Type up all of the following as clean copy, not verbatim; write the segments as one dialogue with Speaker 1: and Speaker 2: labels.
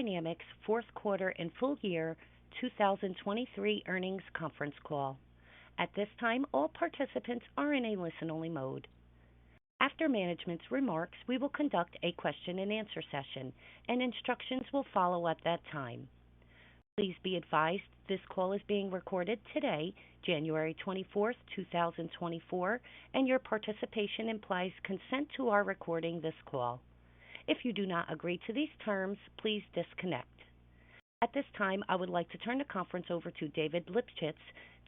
Speaker 1: Dynamics fourth quarter and full year 2023 earnings conference call. At this time, all participants are in a listen-only mode. After management's remarks, we will conduct a question-and-answer session, and instructions will follow at that time. Please be advised this call is being recorded today, January 24th, 2024, and your participation implies consent to our recording this call. If you do not agree to these terms, please disconnect. At this time, I would like to turn the conference over to David Lipschitz,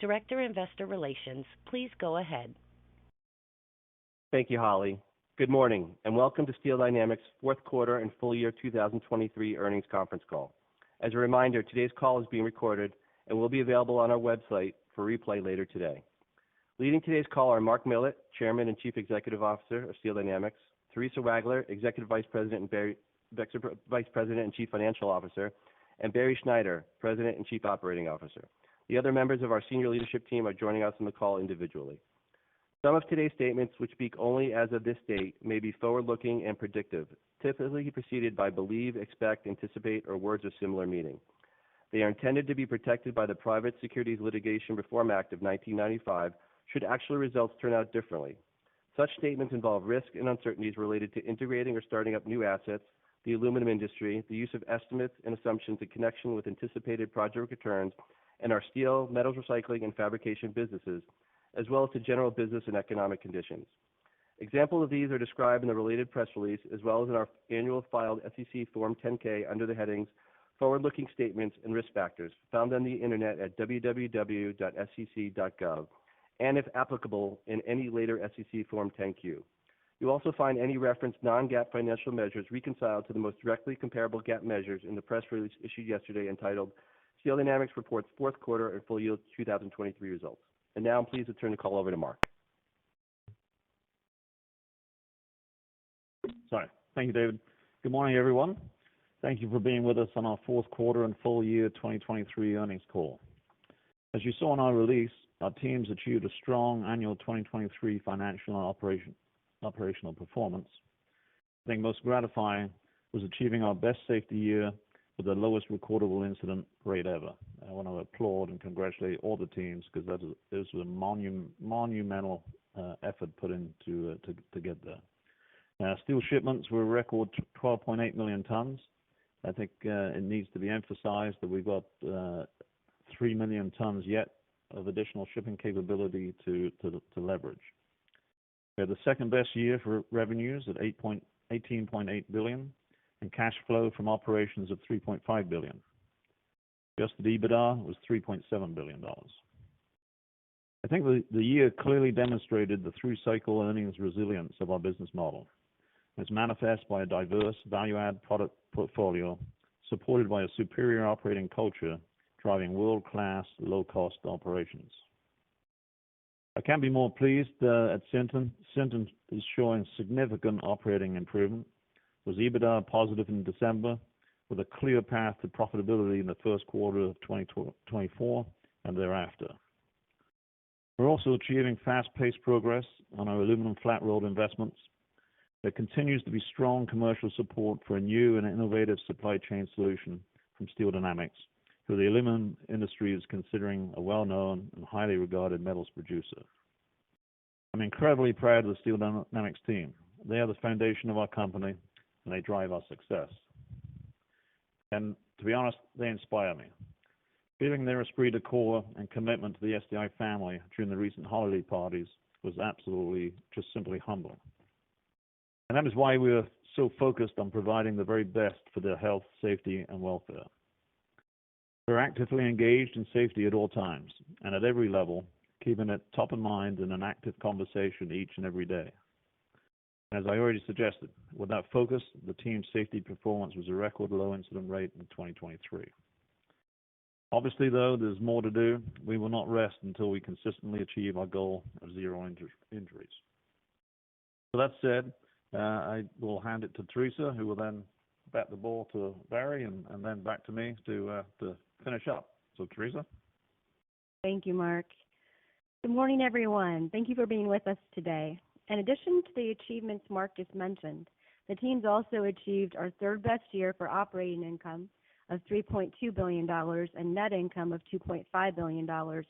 Speaker 1: Director of Investor Relations. Please go ahead.
Speaker 2: Thank you, Holly. Good morning, and welcome to STL Dynamics' fourth quarter and full year 2023 earnings conference call. As a reminder, today's call is being recorded and will be available on our website for replay later today. Leading today's call are Mark Millett, Chairman and Chief Executive Officer of STL Dynamics, Theresa Wagler, Executive Vice President and Chief Financial Officer, and Barry Schneider, President and Chief Operating Officer. The other members of our senior leadership team are joining us on the call individually. Some of today's statements, which speak only as of this date, may be forward-looking and predictive, typically preceded by believe, expect, anticipate, or words of similar meaning. They are intended to be protected by the Private Securities Litigation Reform Act of 1995 should actual results turn out differently. Such statements involve risk and uncertainties related to integrating or starting up new assets, the aluminum industry, the use of estimates and assumptions in connection with anticipated project returns, and our steel, metals recycling, and fabrication businesses, as well as to general business and economic conditions. Examples of these are described in the related press release, as well as in our annual filed SEC Form 10-K under the headings Forward-Looking Statements and Risk Factors, found on the Internet at www.sec.gov, and, if applicable, in any later SEC Form 10-Q. You'll also find any referenced non-GAAP financial measures reconciled to the most directly comparable GAAP measures in the press release issued yesterday entitled STL Dynamics Reports Fourth Quarter and Full Year 2023 Results. And now I'm pleased to turn the call over to Mark.
Speaker 3: Sorry. Thank you, David. Good morning, everyone. Thank you for being with us on our fourth quarter and full year 2023 earnings call. As you saw in our release, our teams achieved a strong annual 2023 financial and operational performance. I think most gratifying was achieving our best safety year with the lowest recordable incident rate ever. I want to applaud and congratulate all the teams because this was a monumental effort put into to get there. Steel shipments were a record 12.8 million tons. I think it needs to be emphasized that we've got 3 million tons yet of additional shipping capability to leverage. We had the second best year for revenues at $18.8 billion and cash flow from operations of $3.5 billion. Adjusted EBITDA was $3.7 billion. I think the year clearly demonstrated the through-cycle earnings resilience of our business model. It's manifest by a diverse value-add product portfolio supported by a superior operating culture driving world-class, low-cost operations. I can't be more pleased at Sinton. Sinton is showing significant operating improvement, was EBITDA positive in December, with a clear path to profitability in the first quarter of 2024 and thereafter. We're also achieving fast-paced progress on our aluminum flat-rolled investments. There continues to be strong commercial support for a new and innovative supply chain solution from STL Dynamics, who the aluminum industry is considering a well-known and highly regarded metals producer. I'm incredibly proud of the STL Dynamics team. They are the foundation of our company, and they drive our success. And to be honest, they inspire me. Feeling their esprit de corps and commitment to the SDI family during the recent holiday parties was absolutely, just simply humbling. And that is why we are so focused on providing the very best for their health, safety, and welfare. We're actively engaged in safety at all times and at every level, keeping it top of mind in an active conversation each and every day. As I already suggested, with that focus, the team's safety performance was a record low incident rate in 2023. Obviously, though, there's more to do. We will not rest until we consistently achieve our goal of zero injuries. So that said, I will hand it to Theresa, who will then bat the ball to Barry and then back to me to finish up. So, Theresa?
Speaker 4: Thank you, Mark. Good morning, everyone. Thank you for being with us today. In addition to the achievements Mark just mentioned, the teams also achieved our third best year for operating income, of $3.2 billion and net income of $2.5 billion, or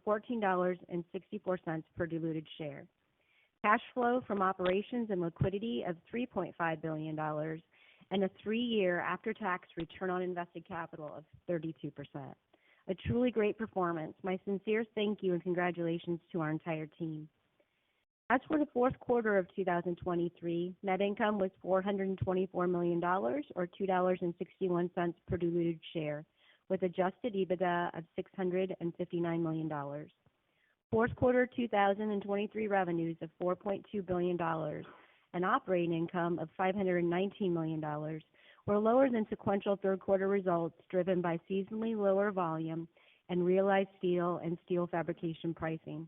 Speaker 4: $14.64 per diluted share. Cash flow from operations and liquidity of $3.5 billion and a 3-year after-tax return on invested capital of 32%. A truly great performance. My sincere thank you and congratulations to our entire team. As for the fourth quarter of 2023, net income was $424 million, or $2.61 per diluted share, with adjusted EBITDA of $659 million. Fourth quarter 2023 revenues of $4.2 billion and operating income of $519 million were lower than sequential third quarter results, driven by seasonally lower volume and realized steel and steel fabrication pricing.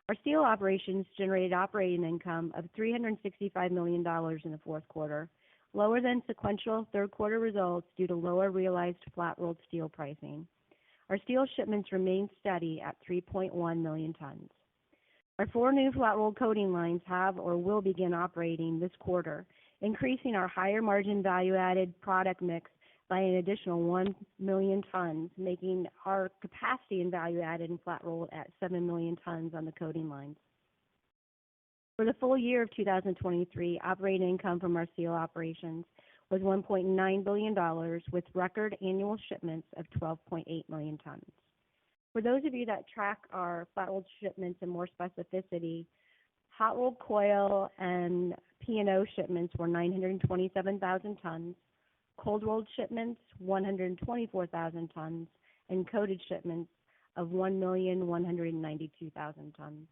Speaker 4: Our steel operations generated operating income of $365 million in the fourth quarter, lower than sequential third quarter results due to lower realized flat-rolled steel pricing. Our steel shipments remained steady at 3.1 million tons. Our 4 new flat-rolled coating lines have or will begin operating this quarter, increasing our higher margin value-added product mix by an additional 1 million tons, making our capacity in value-added and flat-rolled at 7 million tons on the coating lines. For the full year of 2023, operating income from our steel operations was $1.9 billion, with record annual shipments of 12.8 million tons. For those of you that track our flat-rolled shipments in more specificity, hot-rolled coil and P&O shipments were 927,000 tons, cold-rolled shipments 124,000 tons, and coated shipments of 1,192,000 tons.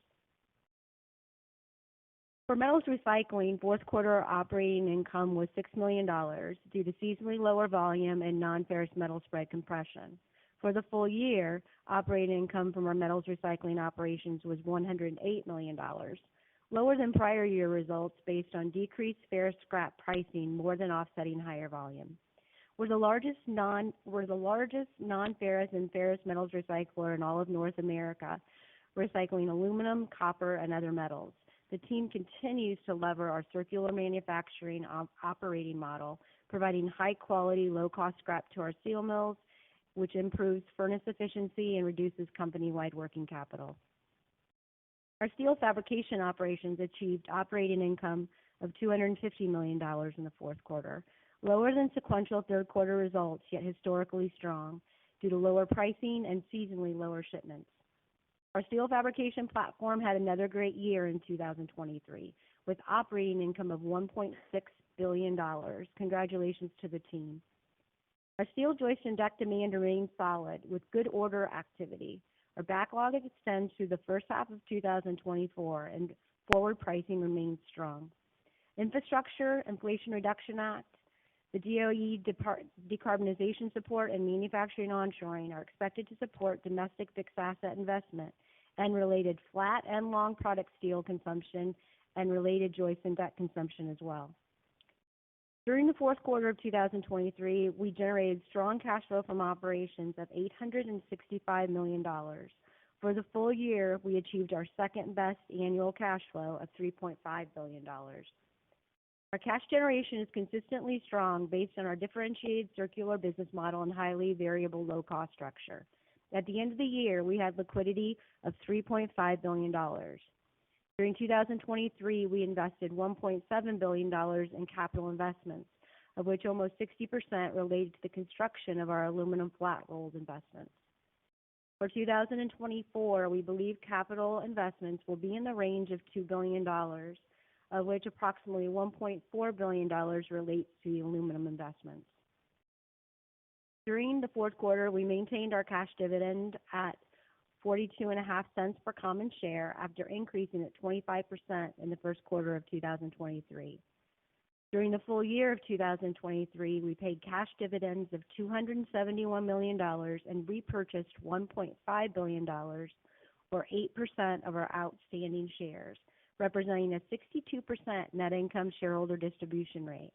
Speaker 4: For metals recycling, fourth quarter operating income was $6 million due to seasonally lower volume and non-ferrous metal spread compression. For the full year, operating income from our metals recycling operations was $108 million, lower than prior year results based on decreased ferrous scrap pricing more than offsetting higher volume. We're the largest non-ferrous and ferrous metals recycler in all of North America, recycling aluminum, copper, and other metals. The team continues to lever our circular manufacturing operating model, providing high-quality, low-cost scrap to our steel mills, which improves furnace efficiency and reduces company-wide working capital. Our steel fabrication operations achieved operating income of $250 million in the fourth quarter, lower than sequential third quarter results, yet historically strong due to lower pricing and seasonally lower shipments. Our steel fabrication platform had another great year in 2023, with operating income of $1.6 billion. Congratulations to the team. Our steel joist and deck demand remains solid, with good order activity. Our backlog extends through the first half of 2024, and forward pricing remains strong. Infrastructure, Inflation Reduction Act, the DOE decarbonization support, and manufacturing onshoring are expected to support domestic fixed asset investment and related flat and long product steel consumption and related joist and deck consumption as well. During the fourth quarter of 2023, we generated strong cash flow from operations of $865 million. For the full year, we achieved our second-best annual cash flow of $3.5 billion. Our cash generation is consistently strong based on our differentiated circular business model and highly variable low-cost structure. At the end of the year, we had liquidity of $3.5 billion. During 2023, we invested $1.7 billion in capital investments, of which almost 60% related to the construction of our aluminum flat-rolled investments. For 2024, we believe capital investments will be in the range of $2 billion, of which approximately $1.4 billion relates to the aluminum investments. During the fourth quarter, we maintained our cash dividend at 42.5 cents per common share after increasing it 25% in the first quarter of 2023. During the full year of 2023, we paid cash dividends of $271 million and repurchased $1.5 billion, or 8% of our outstanding shares, representing a 62% net income shareholder distribution rate.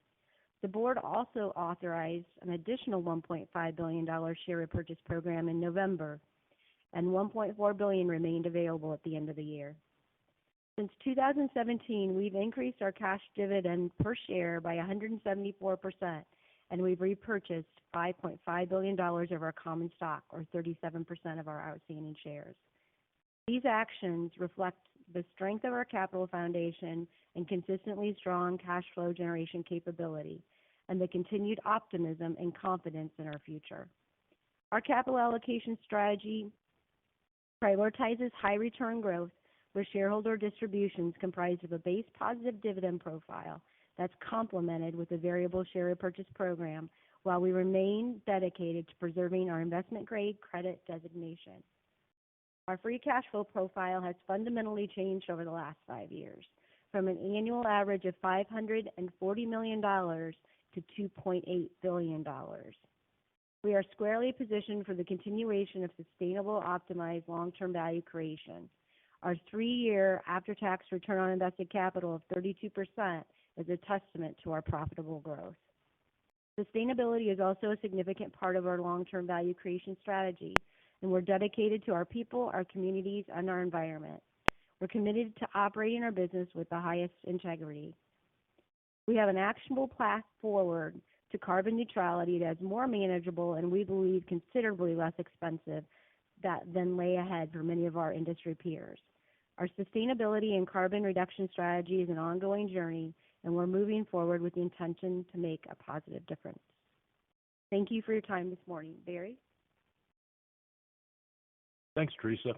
Speaker 4: The board also authorized an additional $1.5 billion share repurchase program in November, and $1.4 billion remained available at the end of the year. Since 2017, we've increased our cash dividend per share by 174% and we've repurchased $5.5 billion of our common stock, or 37% of our outstanding shares. These actions reflect the strength of our capital foundation and consistently strong cash flow generation capability, and the continued optimism and confidence in our future. Our capital allocation strategy prioritizes high return growth with shareholder distributions comprised of a base positive dividend profile that's complemented with a variable share repurchase program, while we remain dedicated to preserving our investment-grade credit designation. Our free cash flow profile has fundamentally changed over the last 5 years, from an annual average of $540 million to $2.8 billion. We are squarely positioned for the continuation of sustainable, optimized long-term value creation. Our 3-year after-tax return on invested capital of 32% is a testament to our profitable growth. Sustainability is also a significant part of our long-term value creation strategy, and we're dedicated to our people, our communities, and our environment. We're committed to operating our business with the highest integrity. We have an actionable path forward to carbon neutrality that is more manageable and, we believe, considerably less expensive than lay ahead for many of our industry peers. Our sustainability and carbon reduction strategy is an ongoing journey, and we're moving forward with the intention to make a positive difference. Thank you for your time this morning. Barry?
Speaker 5: Thanks, Teresa.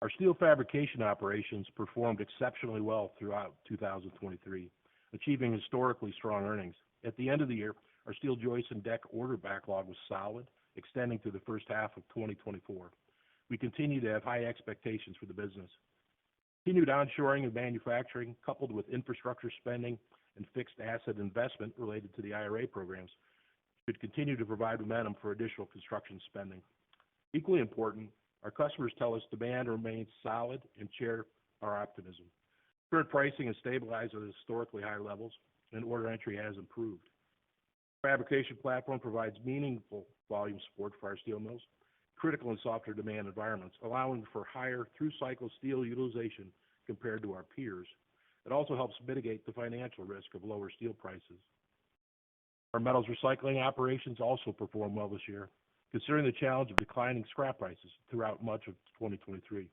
Speaker 5: Our steel fabrication operations performed exceptionally well throughout 2023, achieving historically strong earnings. At the end of the year, our steel joist and deck order backlog was solid, extending through the first half of 2024. We continue to have high expectations for the business. Continued onshoring of manufacturing, coupled with infrastructure spending and fixed asset investment related to the IRA programs, should continue to provide momentum for additional construction spending. Equally important, our customers tell us demand remains solid and share our optimism. Current pricing has stabilized at historically high levels, and order entry has improved. The fabrication platform provides meaningful volume support for our steel mills, critical in softer demand environments, allowing for higher through-cycle steel utilization compared to our peers. It also helps mitigate the financial risk of lower steel prices. Our metals recycling operations also performed well this year, considering the challenge of declining scrap prices throughout much of 2023.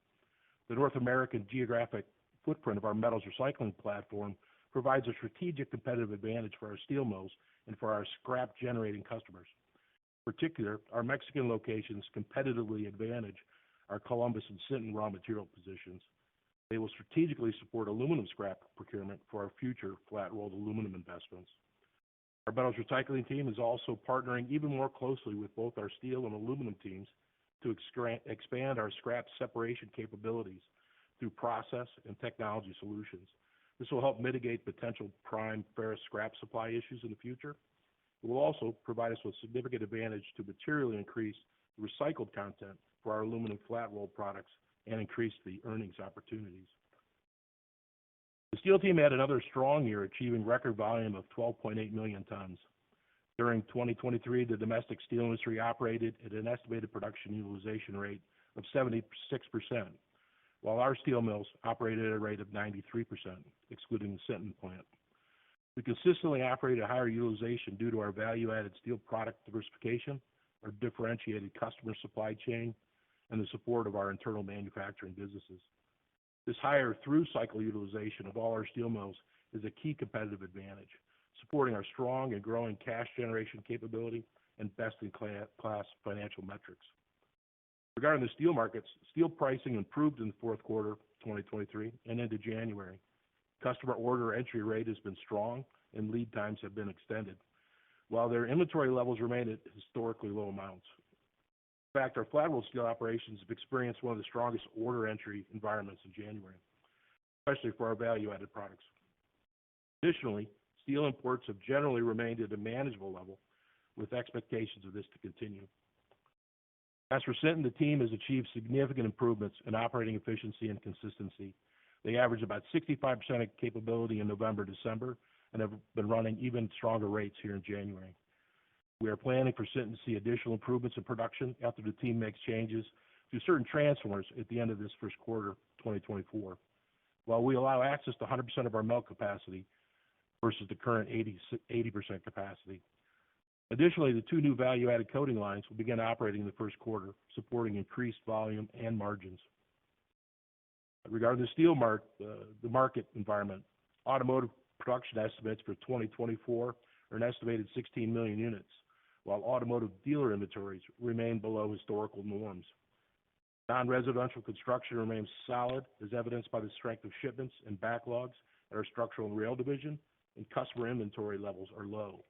Speaker 5: The North American geographic footprint of our metals recycling platform provides a strategic competitive advantage for our steel mills and for our scrap-generating customers. In particular, our Mexican locations competitively advantage our Columbus and Sinton raw material positions. They will strategically support aluminum scrap procurement for our future flat-rolled aluminum investments. Our metals recycling team is also partnering even more closely with both our steel and aluminum teams to expand our scrap separation capabilities through process and technology solutions. This will help mitigate potential prime ferrous scrap supply issues in the future. It will also provide us with significant advantage to materially increase the recycled content for our aluminum flat-rolled products and increase the earnings opportunities. The steel team had another strong year, achieving record volume of 12.8 million tons. During 2023, the domestic steel industry operated at an estimated production utilization rate of 76%, while our steel mills operated at a rate of 93%, excluding the Sinton plant. We consistently operate at higher utilization due to our value-added steel product diversification, our differentiated customer supply chain, and the support of our internal manufacturing businesses. This higher through-cycle utilization of all our steel mills is a key competitive advantage, supporting our strong and growing cash generation capability and best-in-class financial metrics. Regarding the steel markets, steel pricing improved in the fourth quarter of 2023 and into January. Customer order entry rate has been strong, and lead times have been extended, while their inventory levels remain at historically low amounts. In fact, our flat-rolled steel operations have experienced one of the strongest order entry environments in January, especially for our value-added products. Additionally, steel imports have generally remained at a manageable level, with expectations of this to continue. As for Sinton, the team has achieved significant improvements in operating efficiency and consistency. They average about 65% of capability in November, December, and have been running even stronger rates here in January. We are planning for Sinton to see additional improvements in production after the team makes changes to certain transformers at the end of this first quarter of 2024, while we allow access to 100% of our melt capacity versus the current 80% capacity. Additionally, the 2 new value-added coating lines will begin operating in the first quarter, supporting increased volume and margins. Regarding the market environment, automotive production estimates for 2024 are an estimated 16 million units, while automotive dealer inventories remain below historical norms. Non-residential construction remains solid, as evidenced by the strength of shipments and backlogs at our structural and rail division, and customer inventory levels are low.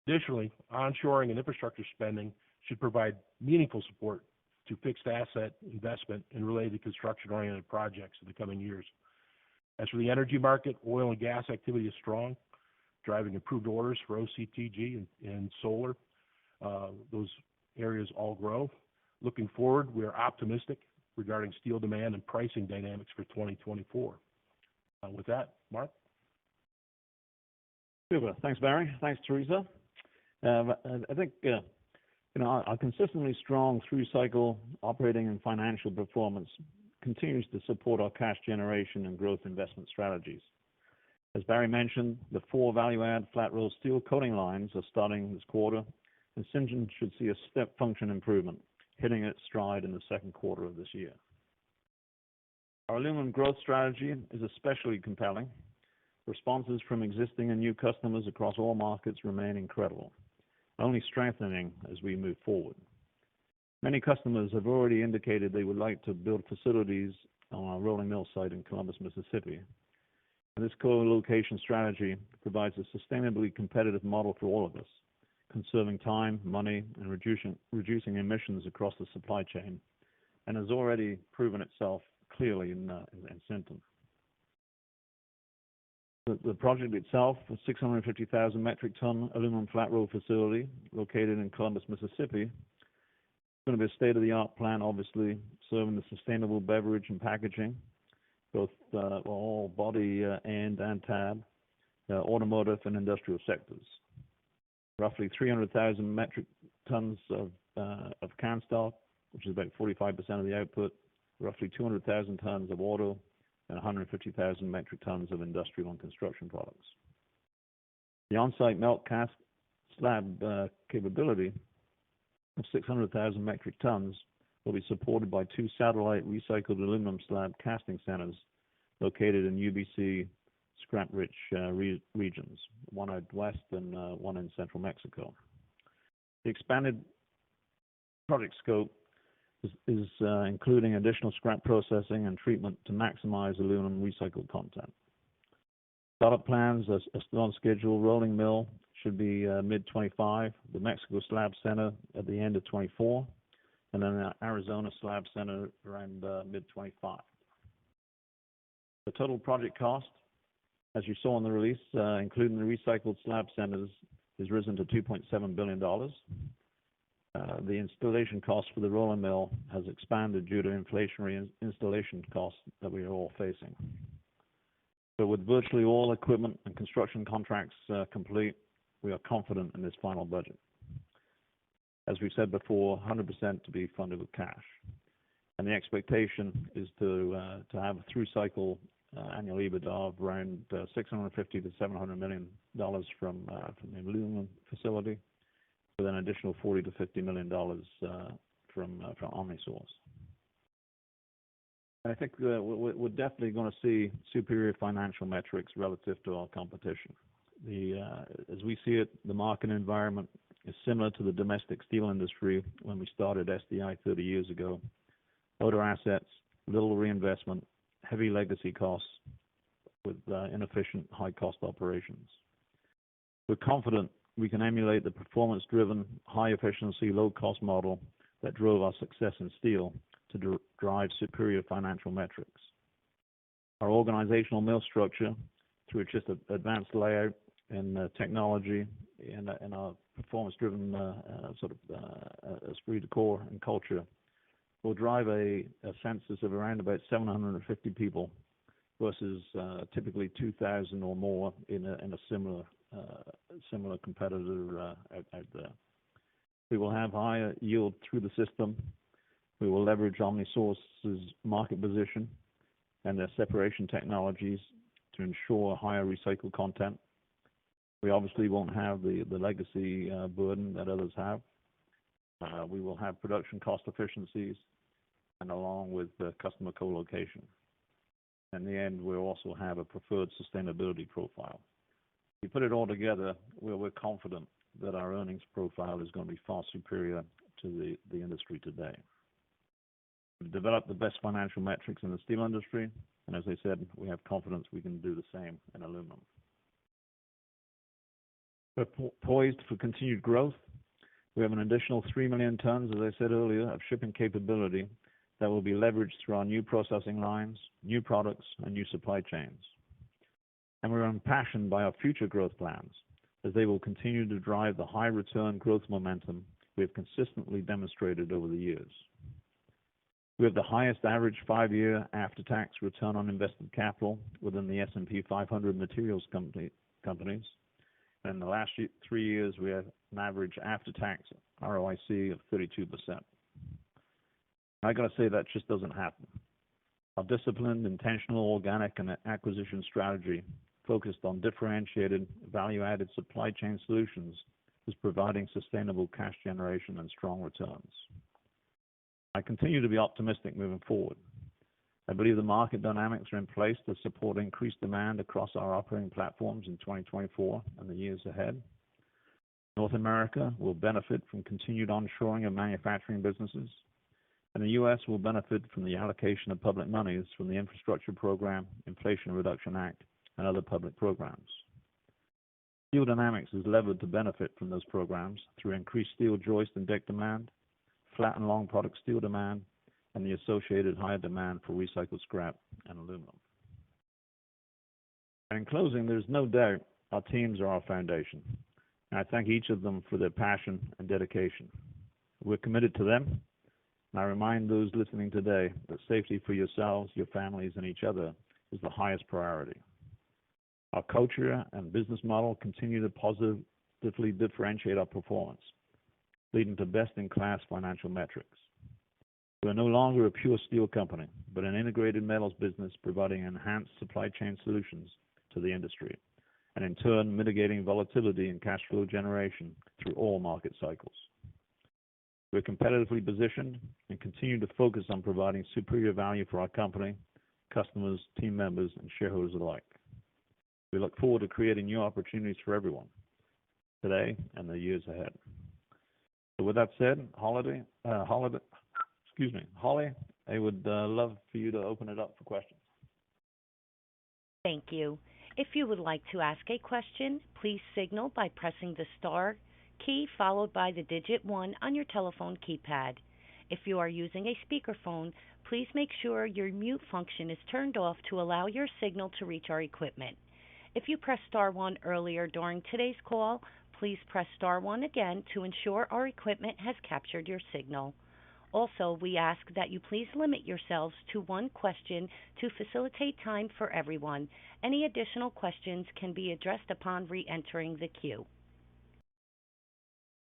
Speaker 5: Additionally, onshoring and infrastructure spending should provide meaningful support to fixed asset investment and related construction-oriented projects in the coming years. As for the energy market, oil and gas activity is strong, driving improved orders for OCTG and solar. Those areas all grow. Looking forward, we are optimistic regarding steel demand and pricing dynamics for 2024. With that, Mark?
Speaker 3: Super. Thanks, Barry. Thanks, Teresa. I think, our consistently strong through-cycle operating and financial performance continues to support our cash generation and growth investment strategies. As Barry mentioned, the 4 value-add flat-roll steel coating lines are starting this quarter, and Sinton should see a step function improvement, hitting its stride in the second quarter of this year. Our aluminum growth strategy is especially compelling. Responses from existing and new customers across all markets remain incredible, only strengthening as we move forward. Many customers have already indicated they would like to build facilities on our rolling mill site in Columbus, Mississippi. And this co-location strategy provides a sustainably competitive model for all of us, conserving time, money, and reducing emissions across the supply chain, and has already proven itself clearly in Sinton. The project itself, a 650,000 metric ton aluminum flat roll facility located in Columbus, Mississippi, is going to be a state-of-the-art plant, obviously, serving the sustainable beverage and packaging, both all body and tab, automotive and industrial sectors. Roughly 300,000 metric tons of can stock, which is about 45% of the output, roughly 200,000 tons of auto, and 150,000 metric tons of industrial and construction products. The on-site melt cast slab capability of 600,000 metric tons will be supported by 2 satellite recycled aluminum slab casting centers located in UBC scrap-rich regions, one out west and one in central Mexico. The expanded project scope is including additional scrap processing and treatment to maximize aluminum recycled content. Startup plans are still on schedule. Rolling mill should be mid-25, the Mexico Slab Center at the end of 24, and then the Arizona Slab Center around mid-25. The total project cost, as you saw in the release, including the recycled slab centers, is risen to $2.7 billion. The installation cost for the rolling mill has expanded due to inflationary installation costs that we are all facing. So with virtually all equipment and construction contracts complete, we are confident in this final budget. As we've said before, 100% to be funded with cash. And the expectation is to have a through-cycle annual EBITDA of around $650 to $700 million from the aluminum facility, with an additional $40 to $50 million from OmniSource. And I think we're definitely going to see superior financial metrics relative to our competition. As we see it, the market environment is similar to the domestic steel industry when we started SDI 30 years ago. Older assets, little reinvestment, heavy legacy costs with inefficient, high-cost operations. We're confident we can emulate the performance-driven, high-efficiency, low-cost model that drove our success in steel to drive superior financial metrics. Our organizational mill structure, through just advanced layout and technology and our performance-driven esprit de corps and culture, will drive a census of around about 750 people versus typically 2,000 or more in a similar competitor out there. We will have higher yield through the system. We will leverage OmniSource's market position and their separation technologies to ensure higher recycled content. We obviously won't have the legacy burden that others have. We will have production cost efficiencies and along with the customer co-location. In the end, we'll also have a preferred sustainability profile. If you put it all together, we're confident that our earnings profile is going to be far superior to the industry today. We've developed the best financial metrics in the steel industry, and as I said, we have confidence we can do the same in aluminum. We're poised for continued growth. We have an additional 3 million tons, as I said earlier, of shipping capability that will be leveraged through our new processing lines, new products, and new supply chains. And we're impassioned by our future growth plans, as they will continue to drive the high return growth momentum we have consistently demonstrated over the years. We have the highest average 5-year after-tax return on invested capital within the S&P 500 materials companies. And in the last 3 years, we have an average after-tax ROIC of 32%. I got to say that just doesn't happen. Our disciplined, intentional, organic, and acquisition strategy focused on differentiated, value-added supply chain solutions is providing sustainable cash generation and strong returns. I continue to be optimistic moving forward. I believe the market dynamics are in place to support increased demand across our operating platforms in 2024 and the years ahead. North America will benefit from continued onshoring of manufacturing businesses, and the U.S. will benefit from the allocation of public monies from the Infrastructure Program, Inflation Reduction Act, and other public programs. Steel Dynamics is levered to benefit from those programs through increased steel joist and deck demand, flat and long product steel demand, and the associated higher demand for recycled scrap and aluminum. And in closing, there's no doubt our teams are our foundation, and I thank each of them for their passion and dedication. We're committed to them, and I remind those listening today that safety for yourselves, your families, and each other is the highest priority. Our culture and business model continue to positively differentiate our performance, leading to best-in-class financial metrics. We are no longer a pure steel company, but an integrated metals business providing enhanced supply chain solutions to the industry, and in turn mitigating volatility in cash flow generation through all market cycles. We're competitively positioned and continue to focus on providing superior value for our company, customers, team members, and shareholders alike. We look forward to creating new opportunities for everyone today and the years ahead. So with that said, Holly, I would love for you to open it up for questions.
Speaker 1: Thank you. If you would like to ask a question, please signal by pressing the star key followed by the digit 1 on your telephone keypad. If you are using a speakerphone, please make sure your mute function is turned off to allow your signal to reach our equipment. If you pressed star 1 earlier during today's call, please press star 1 again to ensure our equipment has captured your signal. Also, we ask that you please limit yourselves to one question to facilitate time for everyone. Any additional questions can be addressed upon re-entering the queue.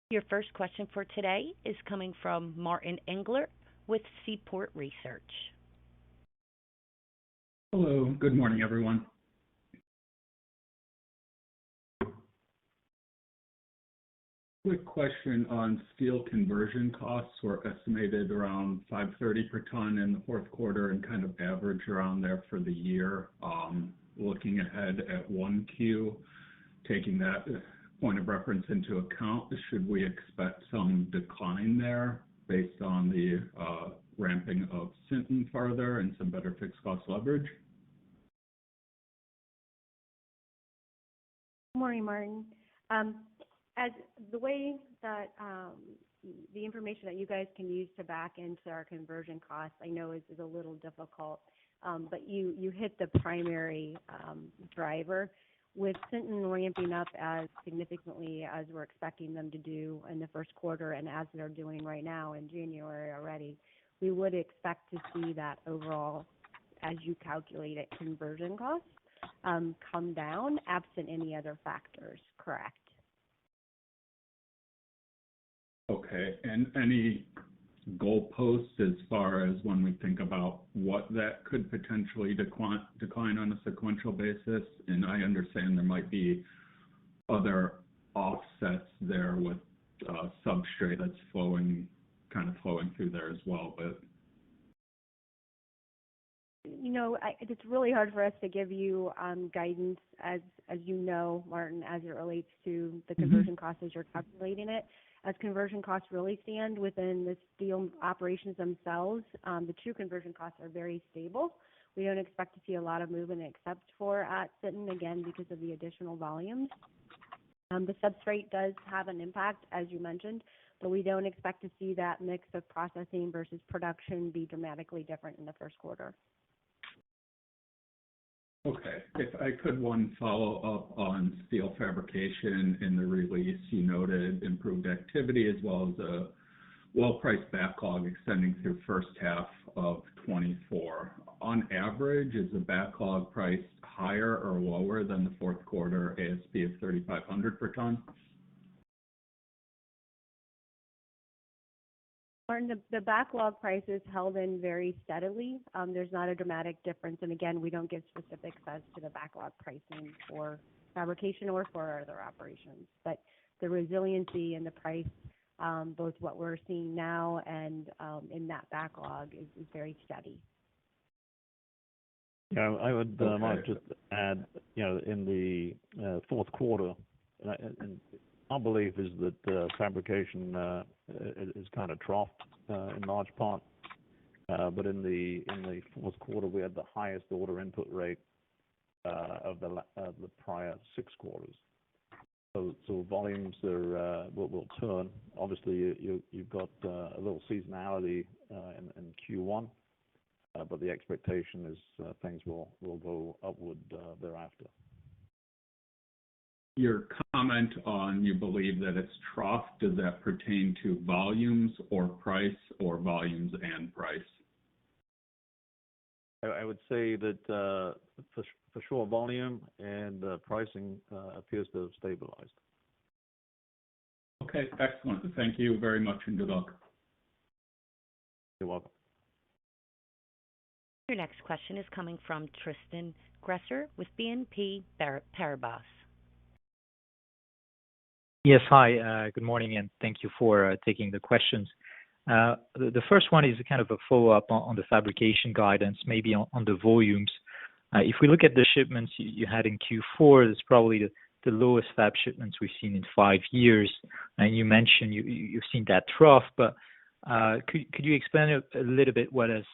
Speaker 1: Your first question for today is coming from Martin Englert with Seaport Research.
Speaker 6: Hello, good morning, everyone. Quick question on steel conversion costs were estimated around $530 per ton in the fourth quarter and kind of average around there for the year. Looking ahead at 1Q, taking that point of reference into account, should we expect some decline there based on the ramping of Sinton further and some better fixed cost leverage?
Speaker 4: Good morning, Martin. As the way that the information that you guys can use to back into our conversion costs, I know is a little difficult, but you hit the primary driver. With Sinton ramping up as significantly as we're expecting them to do in the first quarter and as they're doing right now in January already, we would expect to see that overall, as you calculate it, conversion costs come down absent any other factors, correct?
Speaker 6: Okay, and any goalposts as far as when we think about what that could potentially decline on a sequential basis? And I understand there might be other offsets there with substrate that's flowing through there as well, but
Speaker 4: it's really hard for us to give you guidance, as you know, Martin, as it relates to the conversion costs as you're calculating it. As conversion costs really stand within the steel operations themselves, the true conversion costs are very stable. We don't expect to see a lot of movement except for at Sinton, again, because of the additional volumes. The substrate does have an impact, as you mentioned, but we don't expect to see that mix of processing versus production be dramatically different in the first quarter.
Speaker 6: Okay. If I could, one follow-up on steel fabrication. In the release, you noted improved activity as well as a well-priced backlog extending through first half of 24. On average, is the backlog priced higher or lower than the fourth quarter ASP of $3,500 per ton?
Speaker 4: Martin, the backlog price is held in very steadily. There's not a dramatic difference. And again, we don't give specifics as to the backlog pricing for fabrication or for our other operations. But the resiliency and the price, both what we're seeing now and in that backlog is very steady.
Speaker 3: Yeah, I would might just add, in the fourth quarter, and our belief is that fabrication is kind of troughed in large part, but in the fourth quarter we had the highest order input rate of the prior 6 quarters. So volumes will turn. Obviously, you've got a little seasonality in Q1, but the expectation is things will go upward thereafter.
Speaker 6: Your comment on you believe that it's trough, does that pertain to volumes or price, or volumes and price?
Speaker 3: I would say that for sure volume and pricing appears to have stabilized.
Speaker 6: Okay, excellent. Thank you very much, and good luck.
Speaker 3: You're welcome.
Speaker 1: Your next question is coming from Tristan Gresser with BNP Paribas.
Speaker 7: Yes, hi. Good morning, and thank you for taking the questions. The first one is kind of a follow-up on the fabrication guidance, maybe on the volumes. If we look at the shipments you had in Q4, it's probably the lowest fab shipments we've seen in 5 years. And you mentioned you've seen that trough, but could you explain a little bit what has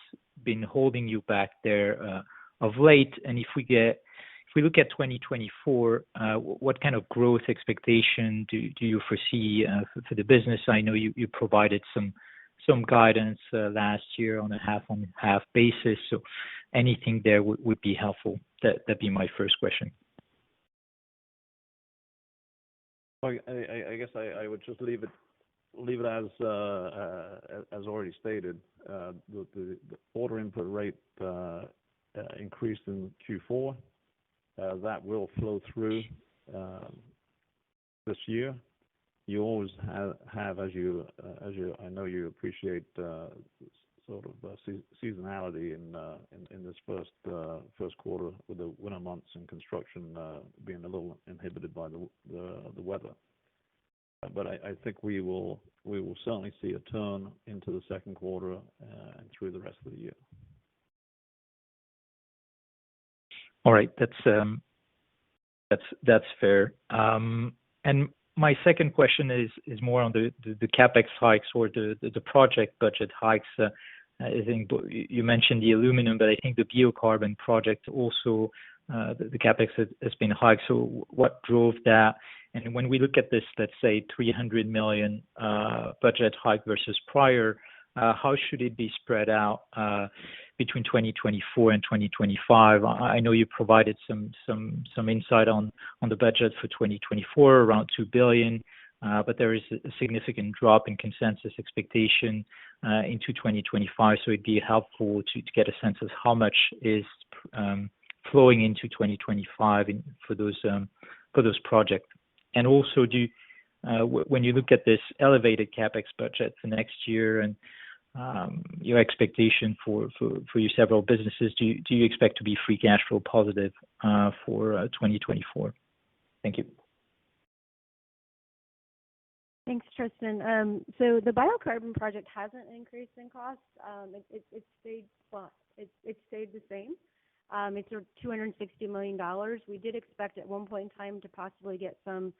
Speaker 7: been holding you back there of late? And if we look at 2024, what kind of growth expectation do you foresee for the business? I know you provided some guidance last year on a half-on-half basis, so anything there would be helpful. That'd be my first question.
Speaker 3: Well, I guess I would just leave it as already stated. The order input rate increased in Q4. That will flow through this year. You always have as you I know you appreciate sort of seasonality in this first quarter with the winter months and construction being a little inhibited by the weather. But I think we will certainly see a turn into the second quarter and through the rest of the year.
Speaker 7: All right, that's fair. And my second question is more on the capex hikes or the project budget hikes. I think you mentioned the aluminum, but I think the biocarbon project also the capex has been hiked. So what drove that? And when we look at this, let's say $300 million budget hike versus prior, how should it be spread out between 2024 and 2025? I know you provided some insight on the budget for 2024, around $2 billion, but there is a significant drop in consensus expectation into 2025. So it'd be helpful to get a sense of how much is flowing into 2025 for those projects. And also, when you look at this elevated capex budget for next year and your expectation for your several businesses, do you expect to be free cash flow positive for 2024? Thank you.
Speaker 4: Thanks, Tristan. So the biocarbon project hasn't increased in cost. It stayed flat. It stayed the same. It's $260 million. We did expect at one point in time to possibly get some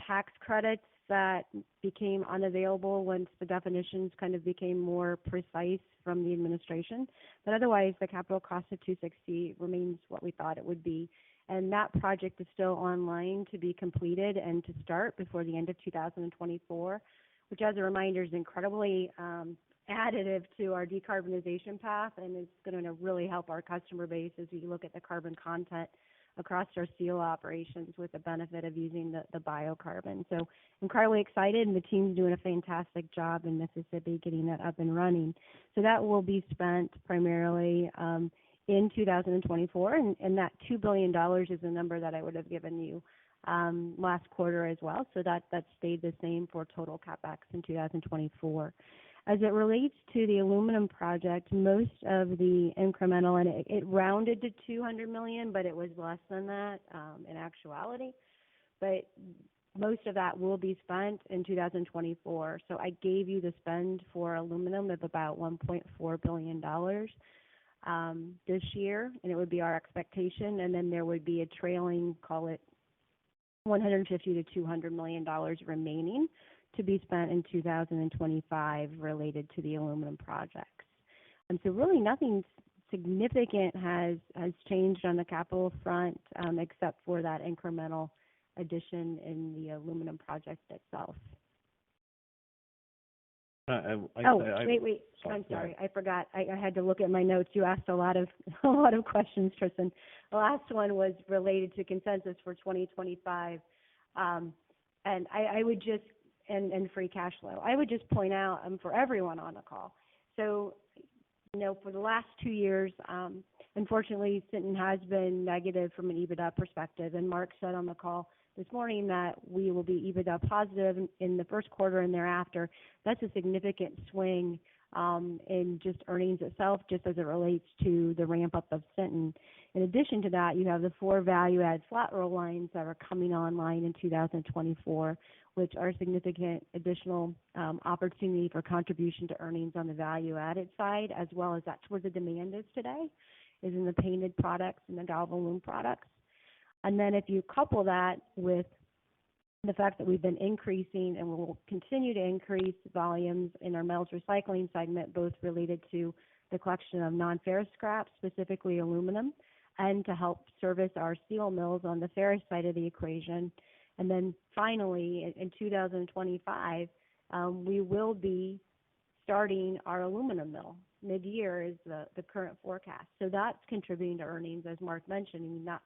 Speaker 4: tax credits that became unavailable once the definitions kind of became more precise from the administration. But otherwise, the capital cost of 260 remains what we thought it would be. And that project is still online to be completed and to start before the end of 2024, which, as a reminder, is incredibly additive to our decarbonization path, and is going to really help our customer base as we look at the carbon content across our steel operations with the benefit of using the biocarbon. So incredibly excited, and the team's doing a fantastic job in Mississippi getting that up and running. So that will be spent primarily in 2024, and that $2 billion is the number that I would have given you last quarter as well. So that stayed the same for total CapEx in 2024. As it relates to the aluminum project, most of the incremental, and it rounded to $200 million, but it was less than that in actuality. But most of that will be spent in 2024. So I gave you the spend for aluminum of about $1.4 billion this year, and it would be our expectation. And then there would be a trailing, call it $150 to $200 million remaining to be spent in 2025 related to the aluminum projects. And so really nothing significant has changed on the capital front except for that incremental addition in the aluminum project itself. Wait. I'm sorry. I forgot. I had to look at my notes. You asked a lot of questions, Tristan. The last one was related to consensus for 2025. And I would just, and free cash flow. I would just point out for everyone on the call. So, for the last 2 years, unfortunately, Sinton has been negative from an EBITDA perspective. And Mark said on the call this morning that we will be EBITDA positive in the first quarter and thereafter. That's a significant swing in just earnings itself, just as it relates to the ramp up of Sinton. In addition to that, you have the 4 value-add flat roll lines that are coming online in 2024, which are significant additional opportunity for contribution to earnings on the value-added side, as well as that's where the demand is today, is in the painted products and the Galvalume products. And then if you couple that with the fact that we've been increasing and will continue to increase volumes in our metals recycling segment, both related to the collection of non-ferrous scrap, specifically aluminum, and to help service our steel mills on the ferrous side of the equation. And then finally, in 2025, we will be starting our aluminum mill. Mid-year is the current forecast. So that's contributing to earnings, as Mark mentioned. I mean, that's,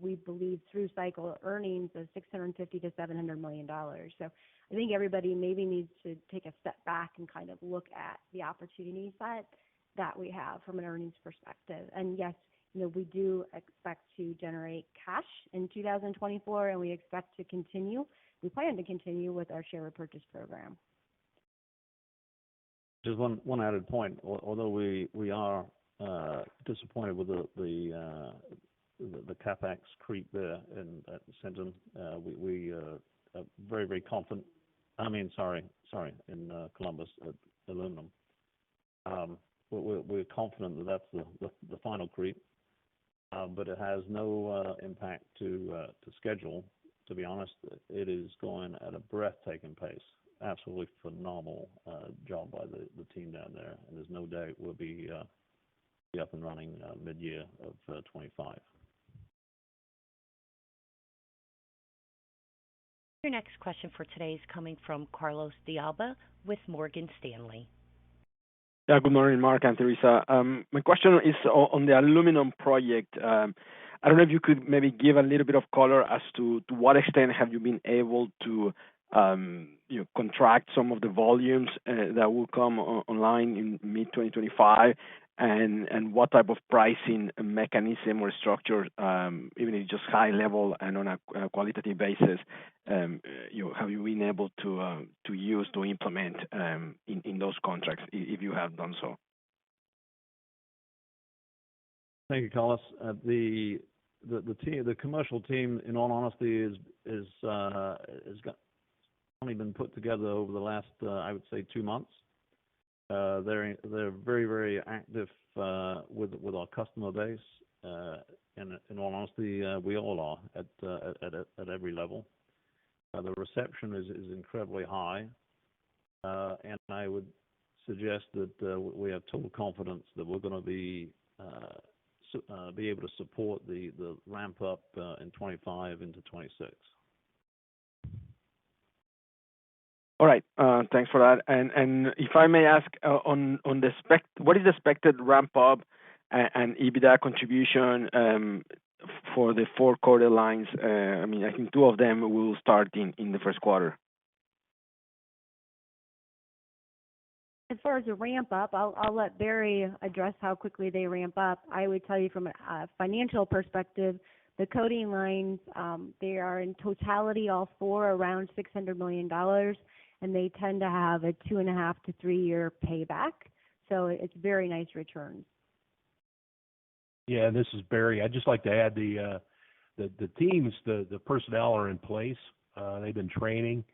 Speaker 4: we believe through cycle earnings of $650 to $700 million. So I think everybody maybe needs to take a step back and kind of look at the opportunity set that we have from an earnings perspective. And yes, we do expect to generate cash in 2024, and we plan to continue with our share repurchase program.
Speaker 3: Just one added point. Although we are disappointed with the capex creep there at Sinton, we are very, very confident. In Columbus at aluminum. We're confident that that's the final creep, but it has no impact to schedule. To be honest, it is going at a breathtaking pace. Absolutely phenomenal job by the team down there, and there's no doubt we'll be up and running mid-year of 25.
Speaker 1: Your next question for today is coming from Carlos de Alba with Morgan Stanley.
Speaker 8: Yeah, good morning, Mark and Teresa. My question is on the aluminum project. I don't know if you could maybe give a little bit of color as to what extent have you been able to contract some of the volumes that will come online in mid-2025, and what type of pricing mechanism or structure, even if just high level and on a qualitative basis, have you been able to use to implement in those contracts, if you have done so?
Speaker 3: Thank you, Carlos. The commercial team, in all honesty, is only been put together over the last, I would say, 2 months. They're very, very active with our customer base. In all honesty, we all are at every level. The reception is incredibly high, and I would suggest that we have total confidence that we're going to be able to support the ramp up in 25 into 26.
Speaker 8: All right. Thanks for that. And if I may ask, on the what is the expected ramp up and EBITDA contribution for the 4 quarter lines? I mean, I think 2 of them will start in the first quarter.
Speaker 4: As far as the ramp up, I'll let Barry address how quickly they ramp up. I would tell you from a financial perspective, the coating lines, they are in totality, all 4, around $600 million, and they tend to have a 2.5 to 3 year payback. So it's very nice returns.
Speaker 5: Yeah, this is Barry. I'd just like to add the teams, the personnel are in place. They've been training,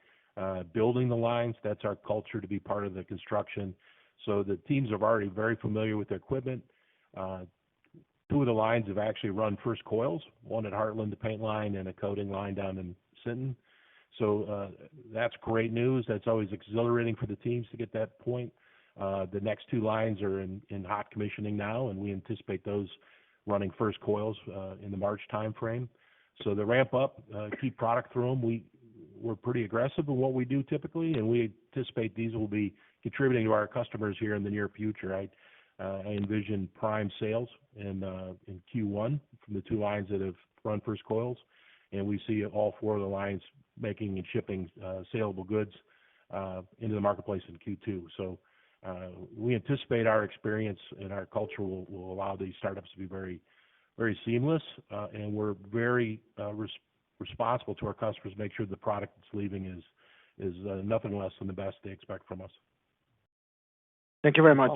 Speaker 5: building the lines. That's our culture, to be part of the construction. So the teams are already very familiar with the equipment. 2 of the lines have actually run first coils, one at Heartland, the paint line, and a coating line down in Sinton. So that's great news. That's always exhilarating for the teams to get that point. The next 2 lines are in hot commissioning now, and we anticipate those running first coils in the March timeframe. So the ramp up, keep product through them. We're pretty aggressive in what we do typically, and we anticipate these will be contributing to our customers here in the near future. I envision prime sales in Q1 from the 2 lines that have run first coils, and we see all 4 of the lines making and shipping saleable goods into the marketplace in Q2. So we anticipate our experience and our culture will allow these startups to be very, very seamless, and we're very responsible to our customers to make sure the product that's leaving is nothing less than the best they expect from us.
Speaker 8: Thank you very much.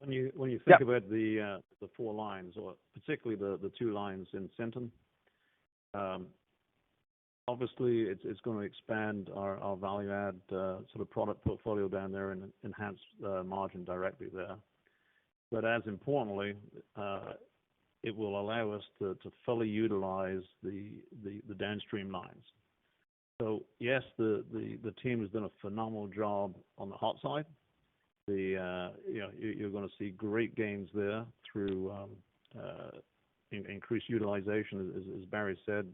Speaker 3: When you think about the 4 lines, or particularly the 2 lines in Sinton, obviously it's going to expand our value add sort of product portfolio down there and enhance margin directly there. But as importantly, it will allow us to fully utilize the downstream lines. So yes, the team has done a phenomenal job on the hot side. You're going to see great gains there through increased utilization. As Barry said,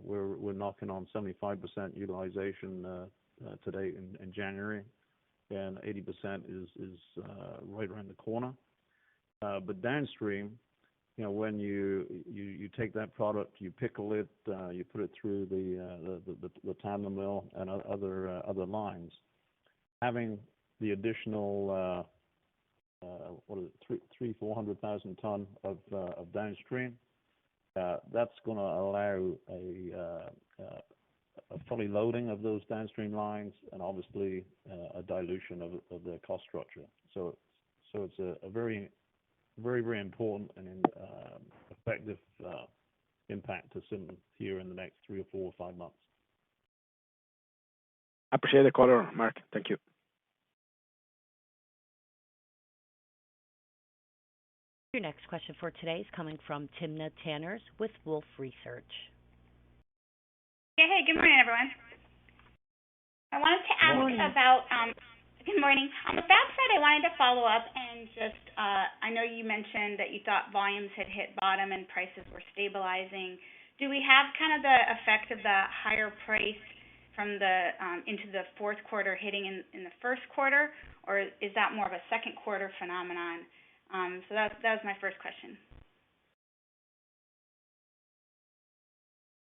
Speaker 3: we're knocking on 75% utilization today in January, and 80% is right around the corner. But downstream, when you take that product, you pickle it, you put it through the tandem mill and other lines, having the additional 400,000 ton of downstream, that's going to allow a fully loading of those downstream lines, and obviously a dilution of their cost structure. So it's a very, very, very important and effective impact to Sinton here in the next 3 or 4 or 5 months.
Speaker 8: I appreciate the color, Mark. Thank you.
Speaker 1: Your next question for today is coming from Timna Tanners with Wolfe Research.
Speaker 9: Yeah, hey, good morning, everyone. I wanted to ask about, good morning. On the fab side, I wanted to follow up and just, I know you mentioned that you thought volumes had hit bottom and prices were stabilizing. Do we have kind of the effect of the higher price from the into the 4th quarter hitting in the 1st quarter, or is that more of a 2nd quarter phenomenon? So that was my first question.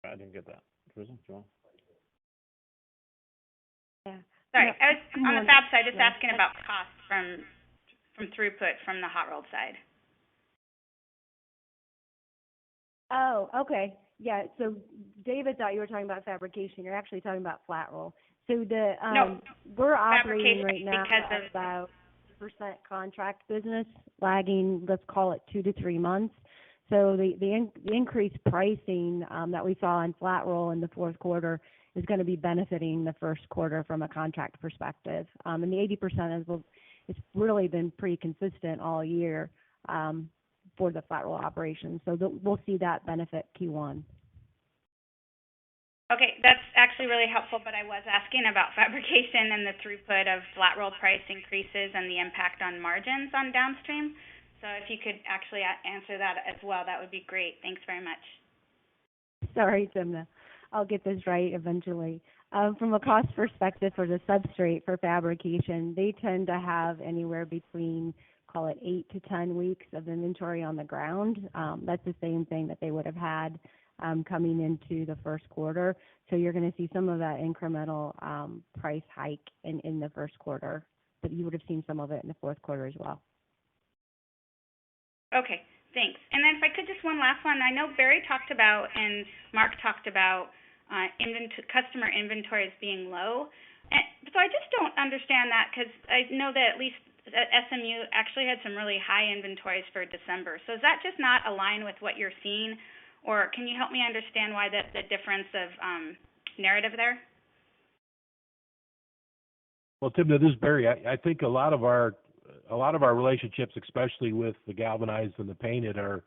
Speaker 3: I didn't get that. Teresa, do you want?
Speaker 9: Yeah. Sorry, I was on the fab side just asking about costs from throughput from the hot rolled side.
Speaker 4: Oh, okay. Yeah, so David thought you were talking about fabrication. You're actually talking about flat roll. So we're operating right now at about % contract business, lagging, let's call it 2 to 3 months. So the increased pricing that we saw in flat roll in the 4th quarter is going to be benefiting the first quarter from a contract perspective. And the 80% it's really been pretty consistent all year for the flat roll operations. So we'll see that benefit Q1.
Speaker 9: Okay, that's actually really helpful, but I was asking about fabrication and the throughput of flat roll price increases and the impact on margins on downstream. So if you could actually answer that as well, that would be great. Thanks very much.
Speaker 4: Sorry, Timna. I'll get this right eventually. From a cost perspective for the substrate for fabrication, they tend to have anywhere between, call it 8 to 10 weeks of inventory on the ground. That's the same thing that they would have had coming into the first quarter. So you're going to see some of that incremental price hike in the first quarter, but you would have seen some of it in the fourth quarter as well.
Speaker 9: Okay, thanks. And then if I could, just one last one. I know Barry talked about and Mark talked about customer inventories being low. And so I just don't understand that, because I know that at least SMU actually had some really high inventories for December. So is that just not aligned with what you're seeing? Or can you help me understand why the difference of narrative there?
Speaker 5: Well, Tim, this is Barry. I think a lot of our relationships, especially with the galvanized and the painted, are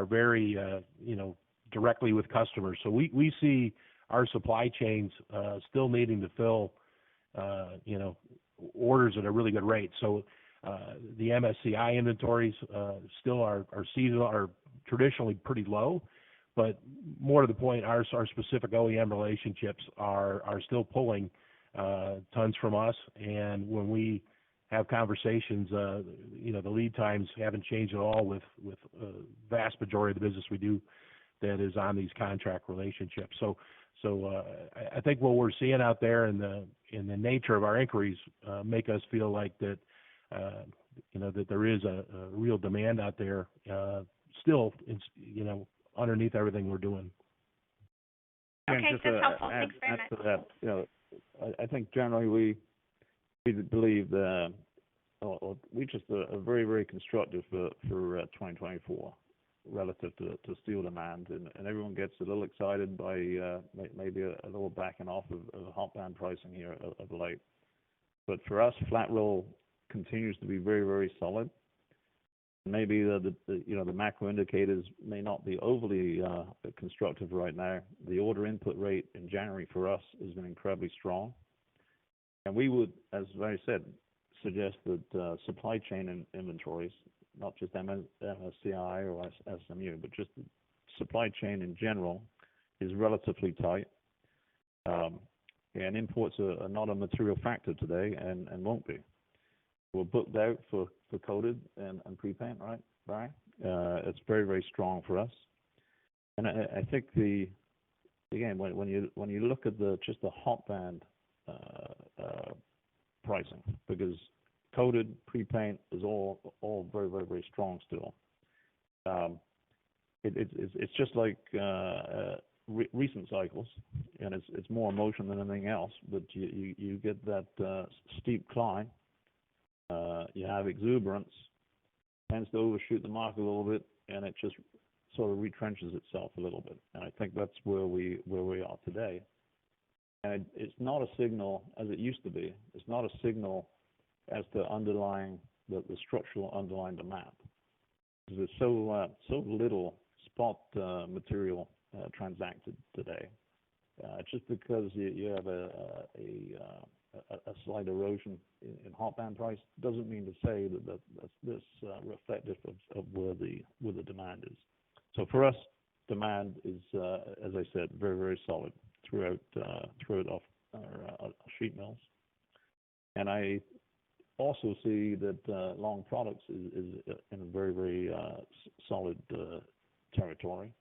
Speaker 5: very directly with customers. So we see our supply chains still needing to fill orders at a really good rate. So the MSCI inventories still are seasonal, are traditionally pretty low, but more to the point, our specific OEM relationships are still pulling tons from us. And when we have conversations, the lead times haven't changed at all with vast majority of the business we do that is on these contract relationships. So I think what we're seeing out there in the nature of our inquiries make us feel like that that there is a real demand out there still, underneath everything we're doing.
Speaker 9: Okay, that's helpful. Thanks very much.
Speaker 3: To that, I think generally we believe that we just are very, very constructive for 2024 relative to steel demand, and everyone gets a little excited by maybe a little backing off of hot band pricing here of late. But for us, flat roll continues to be very, very solid. Maybe the macro indicators may not be overly constructive right now. The order input rate in January for us has been incredibly strong, and we would, as I said, suggest that supply chain inventories, not just MSCI or SMU, but just the supply chain in general, is relatively tight. And imports are not a material factor today and won't be. We're booked out for coated and pre-paint, right, Barry? It's very, very strong for us. And I think again, when you look at just the hot band pricing, because coated pre-paint is all very, very, very strong still. It's just like recent cycles, and it's more emotion than anything else. But you get that steep climb. You have exuberance, tends to overshoot the mark a little bit, and it just sort of retrenches itself a little bit. And I think that's where we are today. And it's not a signal, as it used to be. It's not a signal as to the structural underlying demand. There's so little spot material transacted today. Just because you have a slight erosion in hot band price doesn't mean to say that's this reflective of where the demand is. So for us, demand is, as I said, very, very solid throughout off our sheet mills. And I also see that long products is in a very, very solid territory.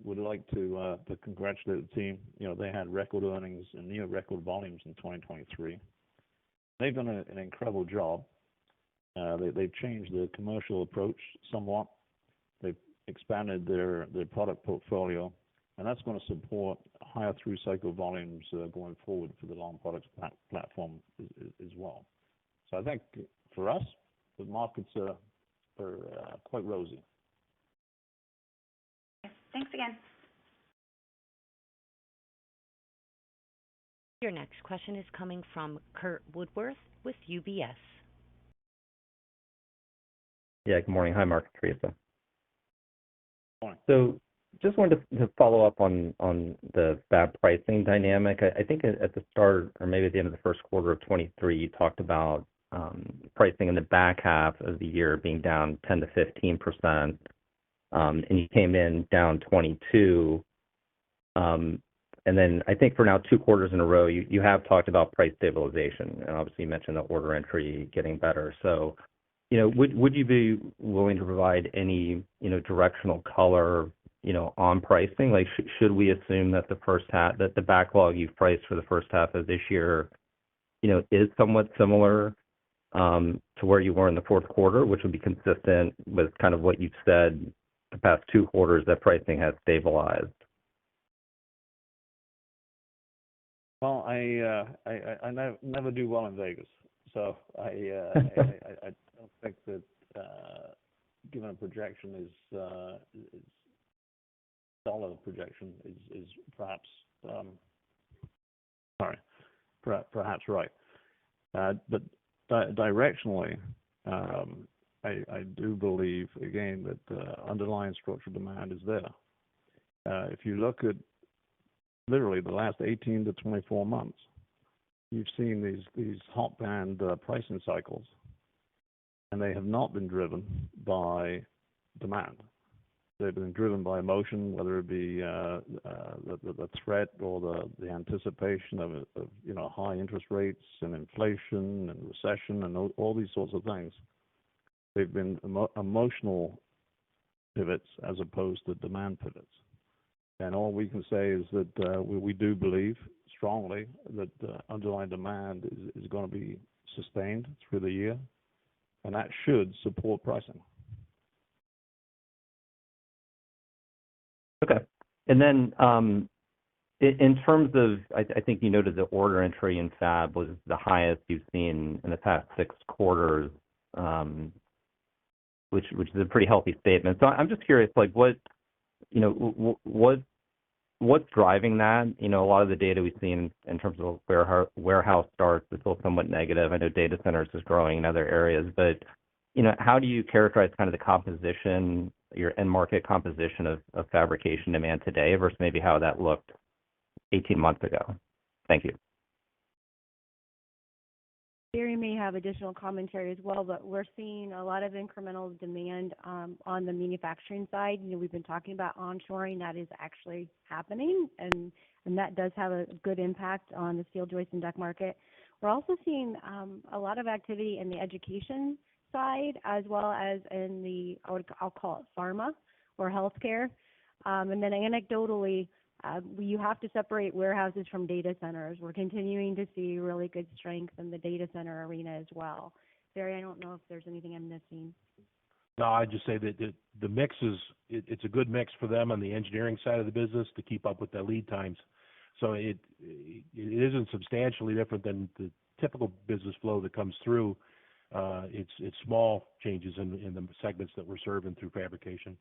Speaker 3: Would like to congratulate the team. They had record earnings and near record volumes in 2023. They've done an incredible job. They've changed the commercial approach somewhat. They've expanded their product portfolio, and that's going to support higher through cycle volumes going forward for the long products platform as well. So I think for us, the markets are quite rosy.
Speaker 9: Thanks again.
Speaker 1: Your next question is coming from Curt Woodworth with UBS.
Speaker 10: Yeah, good morning. Hi, Mark and Teresa.
Speaker 3: Morning.
Speaker 10: So just wanted to follow up on the fab pricing dynamic. I think at the start, or maybe at the end of the first quarter of 23, you talked about pricing in the back half of the year being down 10 to 15%, and you came in down 22. And then I think for now 2 quarters in a row, you have talked about price stabilization, and obviously you mentioned the order entry getting better. So, would you be willing to provide any, directional color, on pricing? Like, should we assume that that the backlog you've priced for the first half of this year, is somewhat similar to where you were in the fourth quarter, which would be consistent with kind of what you've said the past 2 quarters that pricing has stabilized?
Speaker 3: Well, I never do well in Vegas, so I don't think that given a projection is dollar projection is perhaps perhaps right. But directionally, I do believe again that underlying structural demand is there. If you look at literally the last 18 to 24 months, you've seen these hot band pricing cycles, and they have not been driven by demand. They've been driven by emotion, whether it be the threat or the anticipation of high interest rates and inflation and recession and all these sorts of things. They've been emotional pivots as opposed to demand pivots. And all we can say is that we do believe strongly that underlying demand is going to be sustained through the year, and that should support pricing.
Speaker 10: Okay. And then in terms of, I think you noted the order entry in fab was the highest you've seen in the past 6 quarters, which is a pretty healthy statement. So I'm just curious, like what's driving that? A lot of the data we've seen in terms of warehouse starts is still somewhat negative. I know data centers is growing in other areas, but how do you characterize kind of the composition, your end market composition of fabrication demand today versus maybe how that looked 18 months ago? Thank you.
Speaker 4: Barry may have additional commentary as well, but we're seeing a lot of incremental demand on the manufacturing side. We've been talking about onshoring. That is actually happening, and that does have a good impact on the steel joist and deck market. We're also seeing a lot of activity in the education side as well as in the, I'll call it pharma or healthcare. And then anecdotally, you have to separate warehouses from data centers. We're continuing to see really good strength in the data center arena as well. Barry, I don't know if there's anything I'm missing.
Speaker 5: No, I'd just say that the mix it's a good mix for them on the engineering side of the business to keep up with the lead times. So it isn't substantially different than the typical business flow that comes through. It's small changes in the segments that we're serving through fabrication.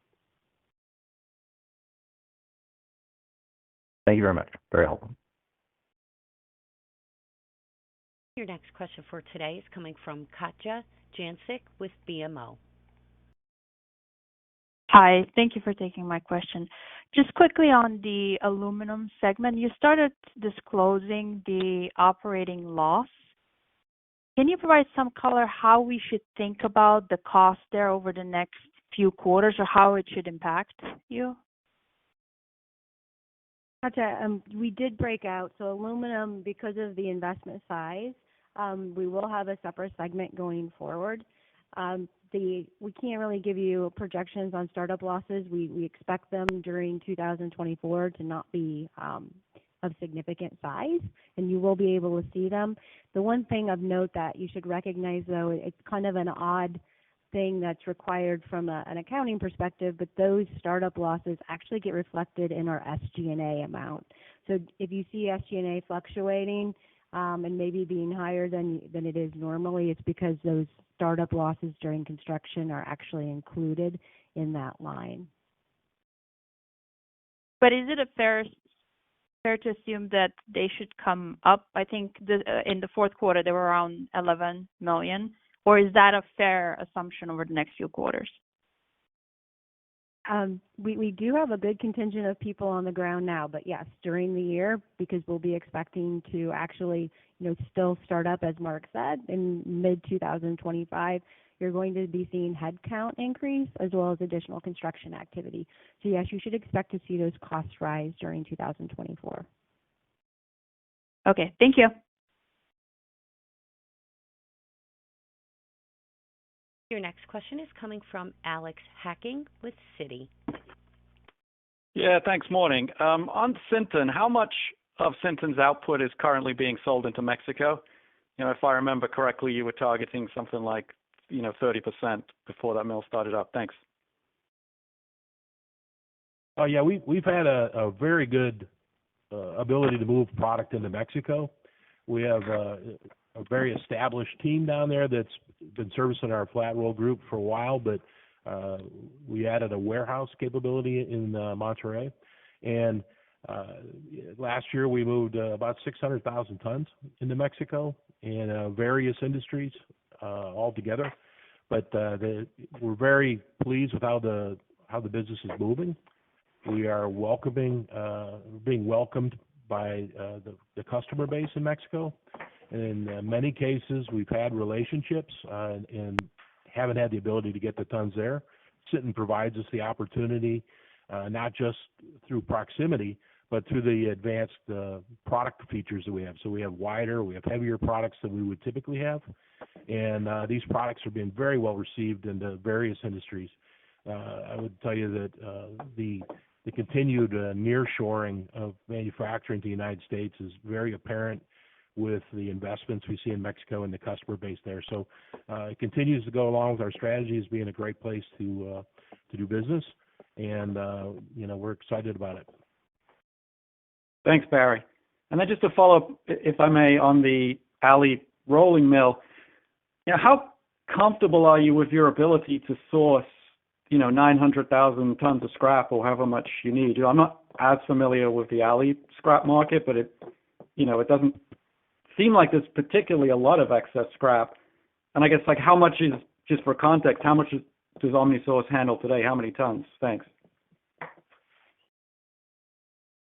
Speaker 10: Thank you very much. Very helpful.
Speaker 1: Your next question for today is coming from Katja Jancic with BMO.
Speaker 11: Hi, thank you for taking my question. Just quickly on the aluminum segment, you started disclosing the operating loss. Can you provide some color how we should think about the cost there over the next few quarters or how it should impact you?
Speaker 4: Gotcha. We did break out. So aluminum, because of the investment size, we will have a separate segment going forward. We can't really give you projections on startup losses. We expect them during 2024 to not be of significant size, and you will be able to see them. The one thing of note that you should recognize, though, it's kind of an odd thing that's required from an accounting perspective, but those startup losses actually get reflected in our SG&A amount. So if you see SG&A fluctuating and maybe being higher than it is normally, it's because those startup losses during construction are actually included in that line.
Speaker 11: But is it a fair fair to assume that they should come up? I think in the fourth quarter, they were around $11 million. Or is that a fair assumption over the next few quarters?
Speaker 4: We do have a good contingent of people on the ground now, but yes, during the year, because we'll be expecting to actually, still start up, as Mark said, in mid-2025, you're going to be seeing headcount increase as well as additional construction activity. So yes, you should expect to see those costs rise during 2024.
Speaker 11: Okay, thank you.
Speaker 1: Your next question is coming from Alex Hacking with Citi.
Speaker 12: Yeah, thanks. Morning. On Sinton, how much of Sinton's output is currently being sold into Mexico? If I remember correctly, you were targeting something like 30% before that mill started up. Thanks.
Speaker 5: Oh yeah, we've had a very good ability to move product into Mexico. We have a very established team down there that's been servicing our flat roll group for a while, but we added a warehouse capability in Monterrey, and last year we moved about 600,000 tons into Mexico in various industries altogether. But we're very pleased with how the business is moving. We are being welcomed by the customer base in Mexico. And in many cases, we've had relationships and haven't had the ability to get the tons there. Sinton provides us the opportunity, not just through proximity, but through the advanced product features that we have. So we have heavier products than we would typically have. And these products are being very well received into various industries. I would tell you that the continued nearshoring of manufacturing to the United States is very apparent with the investments we see in Mexico and the customer base there. So it continues to go along with our strategy as being a great place to do business, and we're excited about it.
Speaker 12: Thanks, Barry. And then just to follow up, if I may, on the alley rolling mill, how comfortable are you with your ability to source 900,000 tons of scrap or however much you need? I'm not as familiar with the alley scrap market, but it doesn't seem like there's particularly a lot of excess scrap. And I guess, how much is, just for context, how much does OmniSource handle today? How many tons? Thanks.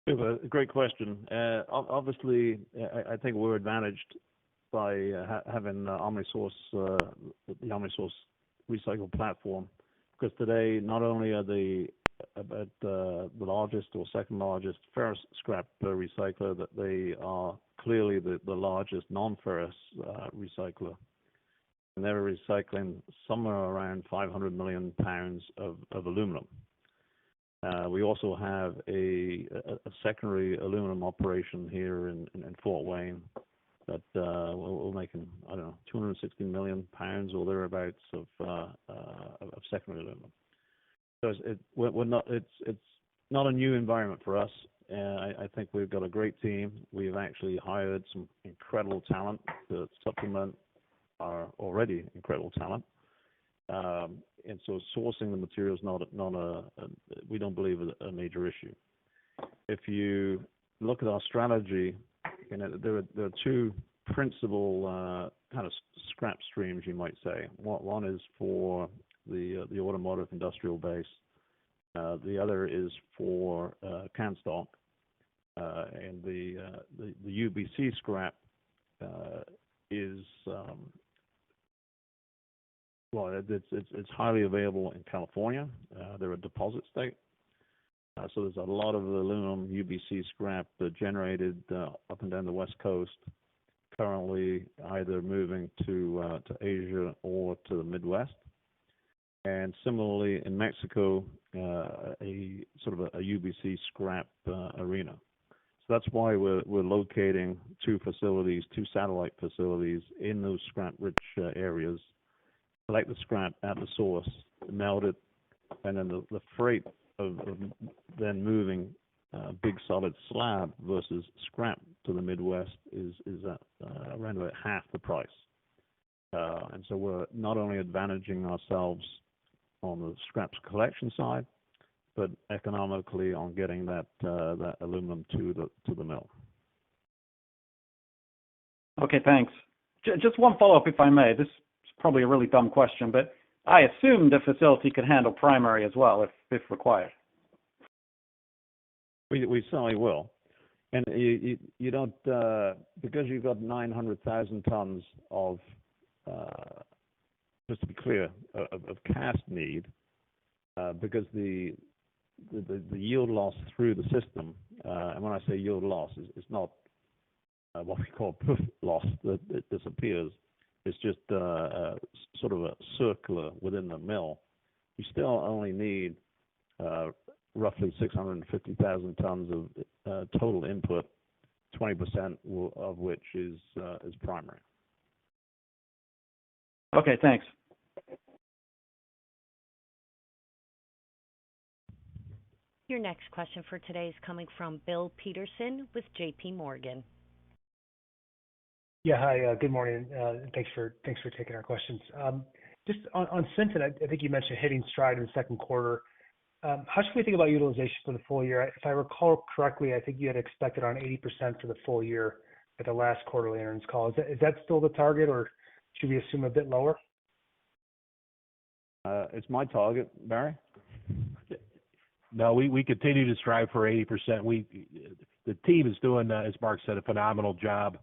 Speaker 3: A great question. Obviously, I think we're advantaged by having the OmniSource recycle platform, because today not only are they about the largest or second largest ferrous scrap recycler, that they are clearly the largest non-ferrous recycler. And they're recycling somewhere around 500 million pounds of aluminum. We also have a secondary aluminum operation here in Fort Wayne that we're making, 260 million pounds or thereabouts of secondary aluminum. So it's not a new environment for us. I think we've got a great team. We've actually hired some incredible talent to supplement our already incredible talent. And so sourcing the material is we don't believe a major issue. If you look at our strategy, there are two principal kind of scrap streams, you might say. One is for the automotive industrial base. The other is for can stock. And the UBC scrap is it's highly available in California. They're a deposit state. So there's a lot of aluminum UBC scrap generated up and down the West Coast, currently either moving to Asia or to the Midwest. And similarly in Mexico, a sort of a UBC scrap arena. So that's why we're locating two satellite facilities in those scrap-rich areas. Collect the scrap at the source, melt it, and then the freight of then moving big solid slab versus scrap to the Midwest is at around about half the price. And so we're not only advantaging ourselves on the scraps collection side, but economically on getting that aluminum to the mill.
Speaker 12: Okay, thanks. Just one follow-up, if I may. This is probably a really dumb question, but I assume the facility could handle primary as well if required.
Speaker 3: We certainly will. And you don't, because you've got 900,000 tons of, just to be clear, of cast need, because the yield loss through the system, and when I say yield loss, it's not what we call poof loss that it disappears. It's just sort of a circular within the mill. You still only need roughly 650,000 tons of total input, 20% of which is primary.
Speaker 12: Okay, thanks.
Speaker 1: Your next question for today is coming from Bill Peterson with J.P. Morgan.
Speaker 13: Yeah, hi. Good morning. Thanks for taking our questions. Just on Sinton, I think you mentioned hitting stride in the second quarter. How should we think about utilization for the full year? If I recall correctly, I think you had expected on 80% for the full year at the last quarterly earnings call. Is that still the target, or should we assume a bit lower?
Speaker 3: It's my target, Barry.
Speaker 5: No, we continue to strive for 80%. The team is doing, as Mark said, a phenomenal job.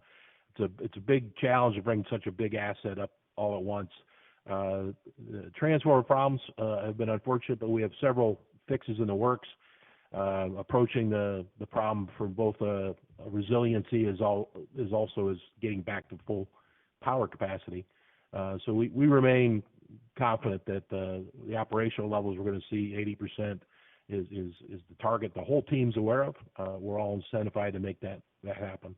Speaker 5: It's a big challenge to bring such a big asset up all at once. The transformer problems have been unfortunate, but we have several fixes in the works. Approaching the problem from both resiliency as also as getting back to full power capacity. So we remain confident that the operational levels we're going to see 80% is the target the whole team's aware of. We're all incentivized to make that happen.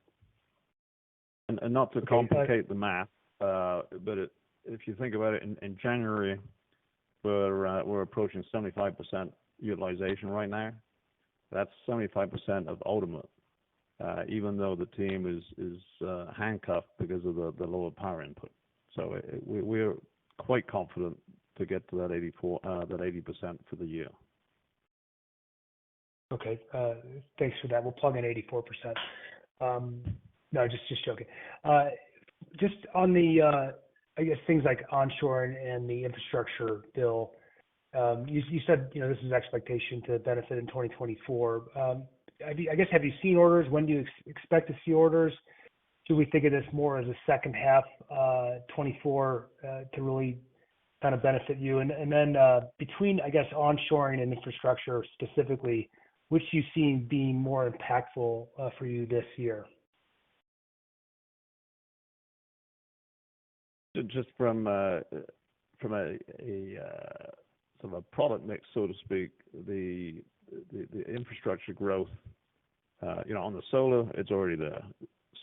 Speaker 3: And not to complicate the math, but if you think about it, in January, we're approaching 75% utilization right now. That's 75% of ultimate, even though the team is handcuffed because of the lower power input. So we're quite confident to get to that 80% for the year.
Speaker 13: Okay, thanks for that. We'll plug in 84%. No, just joking. Just on the, I guess things like onshoring and the infrastructure bill. You said this is expectation to benefit in 2024. Have you seen orders? When do you expect to see orders? Should we think of this more as a second half 24 to really kind of benefit you? And then between onshoring and infrastructure specifically, which you see being more impactful for you this year?
Speaker 3: Just from a sort of a product mix, so to speak, the infrastructure growth, on the solar, it's already there.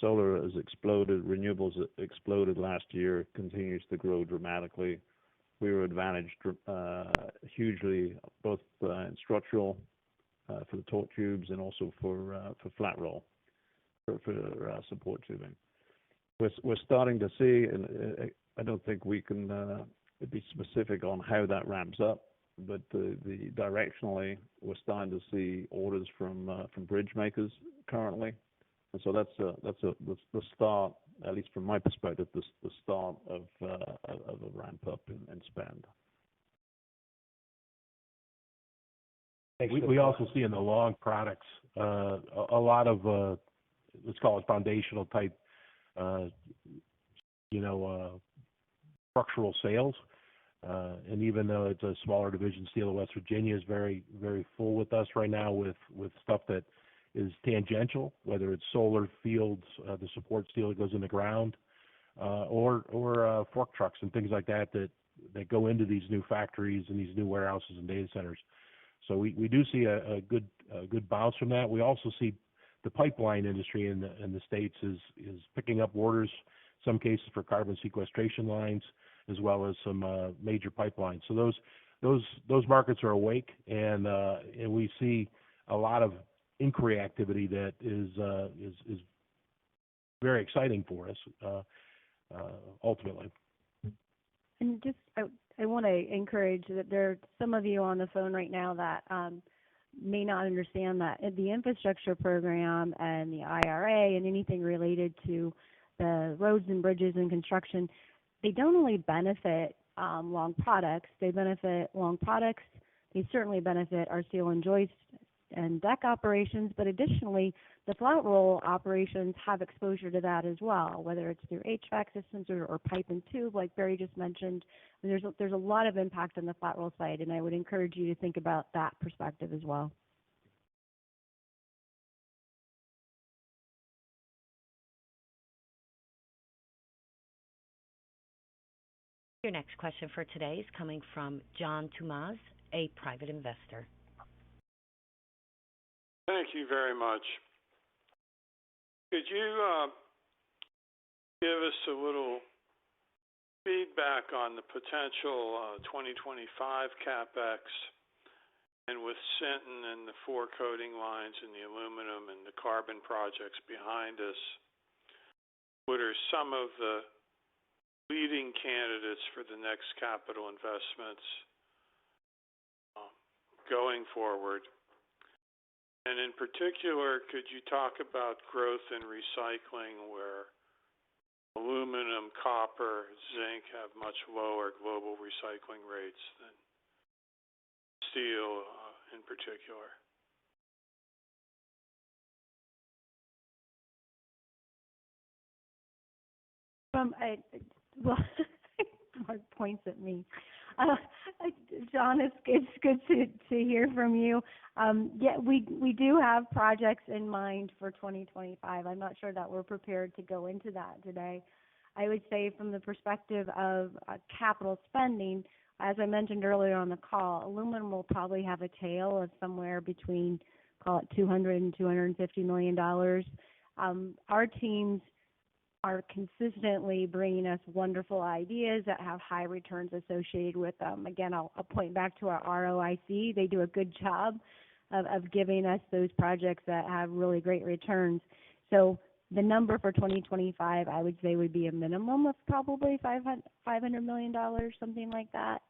Speaker 3: Solar has exploded. Renewables exploded last year, continues to grow dramatically. We were advantaged hugely, both in structural for the torque tubes and also for flat roll for support tubing. We're starting to see, and I don't think we can be specific on how that ramps up, but directionally, we're starting to see orders from bridge makers currently, and so that's the start, at least from my perspective, the start of a ramp up in spend.
Speaker 5: We also see in the long products a lot of let's call it foundational type structural sales, and even though it's a smaller division, Steel of West Virginia is very, very full with us right now with stuff that is tangential, whether it's solar fields, the support steel that goes in the ground, or fork trucks and things like that go into these new factories and these new warehouses and data centers. So we do see a good bounce from that. We also see the pipeline industry in the States is picking up orders, some cases for carbon sequestration lines, as well as some major pipelines. So those markets are awake, and we see a lot of inquiry activity that is very exciting for us ultimately.
Speaker 4: And just I want to encourage that there are some of you on the phone right now that may not understand that the infrastructure program and the IRA and anything related to the roads and bridges and construction, they don't only benefit long products. They benefit long products. They certainly benefit our steel and joist and deck operations, but additionally, the flat roll operations have exposure to that as well, whether it's through HVAC systems or pipe and tube, like Barry just mentioned. There's a lot of impact on the flat roll side, and I would encourage you to think about that perspective as well.
Speaker 1: Your next question for today is coming from John Toomaz, a private investor.
Speaker 14: Thank you very much. Could you give us a little feedback on the potential 2025 CapEx, and with Sinton and the 4 coating lines and the aluminum and the carbon projects behind us, what are some of the leading candidates for the next capital investments going forward? And in particular, could you talk about growth in recycling, where aluminum, copper, zinc have much lower global recycling rates than steel in particular?
Speaker 4: Mark points at me. John, it's good to hear from you. Yeah, we do have projects in mind for 2025. I'm not sure that we're prepared to go into that today. I would say from the perspective of capital spending, as I mentioned earlier on the call, aluminum will probably have a tail of somewhere between, call it $200 and $250 million. Our teams are consistently bringing us wonderful ideas that have high returns associated with them. Again, I'll point back to our ROIC. They do a good job of giving us those projects that have really great returns. So the number for 2025, I would say, would be a minimum of probably $500 million, something like that,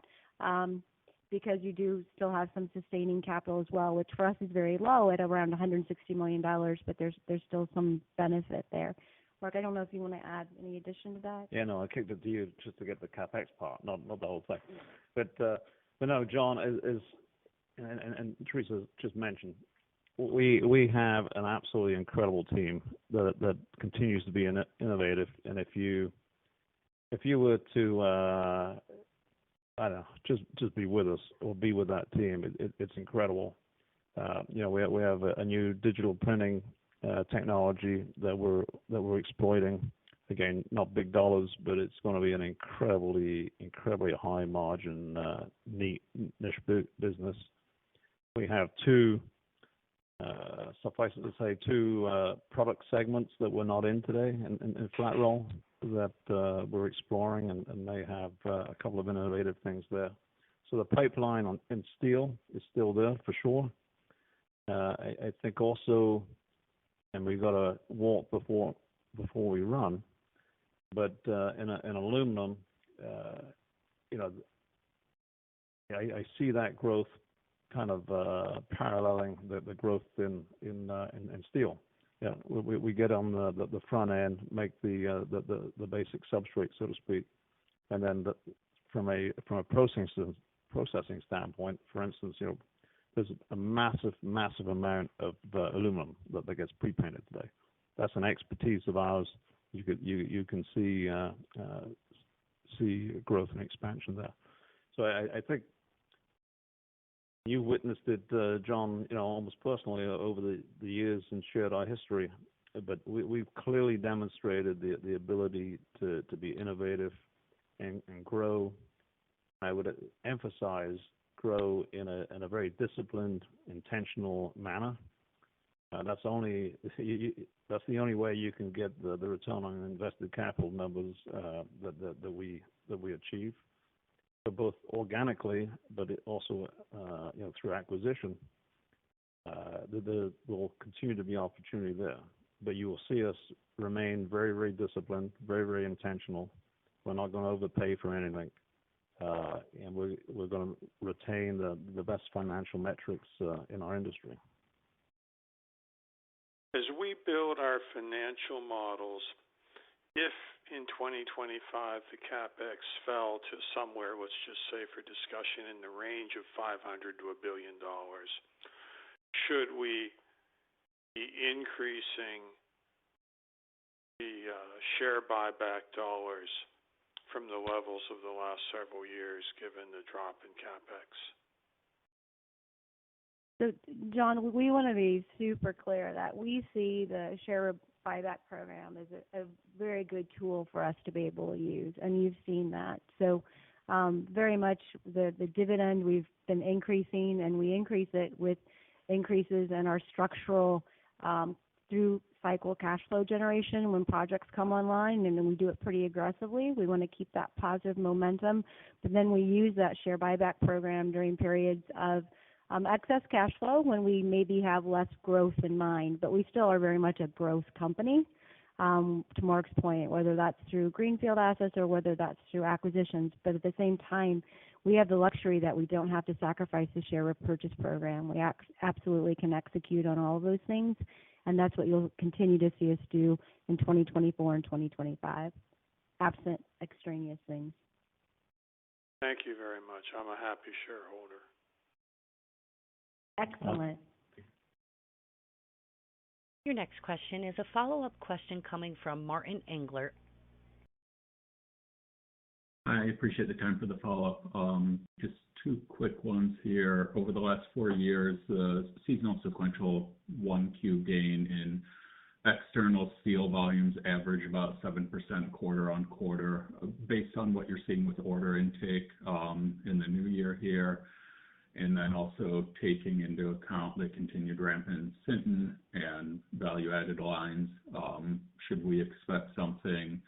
Speaker 4: because you do still have some sustaining capital as well, which for us is very low at around $160 million, but there's still some benefit there. Mark, I don't know if you want to add any addition to that.
Speaker 3: Yeah, no, I kicked it to you just to get the CapEx part, not the whole thing. But no, John, and Teresa just mentioned, we have an absolutely incredible team that continues to be innovative. And if you were to I don't know, just be with us or be with that team, it's incredible. We have a new digital printing technology that we're exploiting. Again, not big dollars, but it's going to be an incredibly high margin niche business. We have two product segments that we're not in today in flat roll that we're exploring, and they have a couple of innovative things there. So the pipeline in steel is still there for sure. I think also, and we've got to walk before we run. But in aluminum, I see that growth kind of paralleling the growth in steel. Yeah, we get on the front end, make the basic substrate, so to speak, and then from a processing standpoint, for instance, there's a massive amount of aluminum that gets pre-painted today. That's an expertise of ours. You can see growth and expansion there. So I think you witnessed it, John, almost personally over the years and shared our history. But we've clearly demonstrated the ability to be innovative and grow. I would emphasize grow in a very disciplined, intentional manner. That's the only way you can get the return on invested capital numbers that we achieve. So both organically, but also through acquisition, there will continue to be opportunity there. But you will see us remain very, very disciplined, very, very intentional. We're not going to overpay for anything. and we're going to retain the best financial metrics in our industry.
Speaker 14: As we build our financial models, if in 2025 the CapEx fell to somewhere, let's just say for discussion, in the range of $500 to $1 billion, should we be increasing the share buyback dollars from the levels of the last several years, given the drop in CapEx?
Speaker 4: So, John, we want to be super clear that we see the share buyback program as a very good tool for us to be able to use, and you've seen that. So very much the dividend we've been increasing, and we increase it with increases in our structural through cycle cash flow generation when projects come online, and then we do it pretty aggressively. We want to keep that positive momentum, but then we use that share buyback program during periods of excess cash flow when we maybe have less growth in mind, but we still are very much a growth company, to Mark's point, whether that's through greenfield assets or whether that's through acquisitions. But at the same time, we have the luxury that we don't have to sacrifice the share repurchase program. We absolutely can execute on all of those things, and that's what you'll continue to see us do in 2024 and 2025, absent extraneous things.
Speaker 14: Thank you very much. I'm a happy shareholder.
Speaker 4: Excellent.
Speaker 1: Your next question is a follow-up question coming from Martin Englert.
Speaker 6: I appreciate the time for the follow-up. Just two quick ones here. Over the last 4 years, the seasonal sequential 1Q gain in external steel volumes average about 7% quarter on quarter. Based on what you're seeing with order intake in the new year here, and then also taking into account the continued ramp in Sinton and value-added lines, should we expect something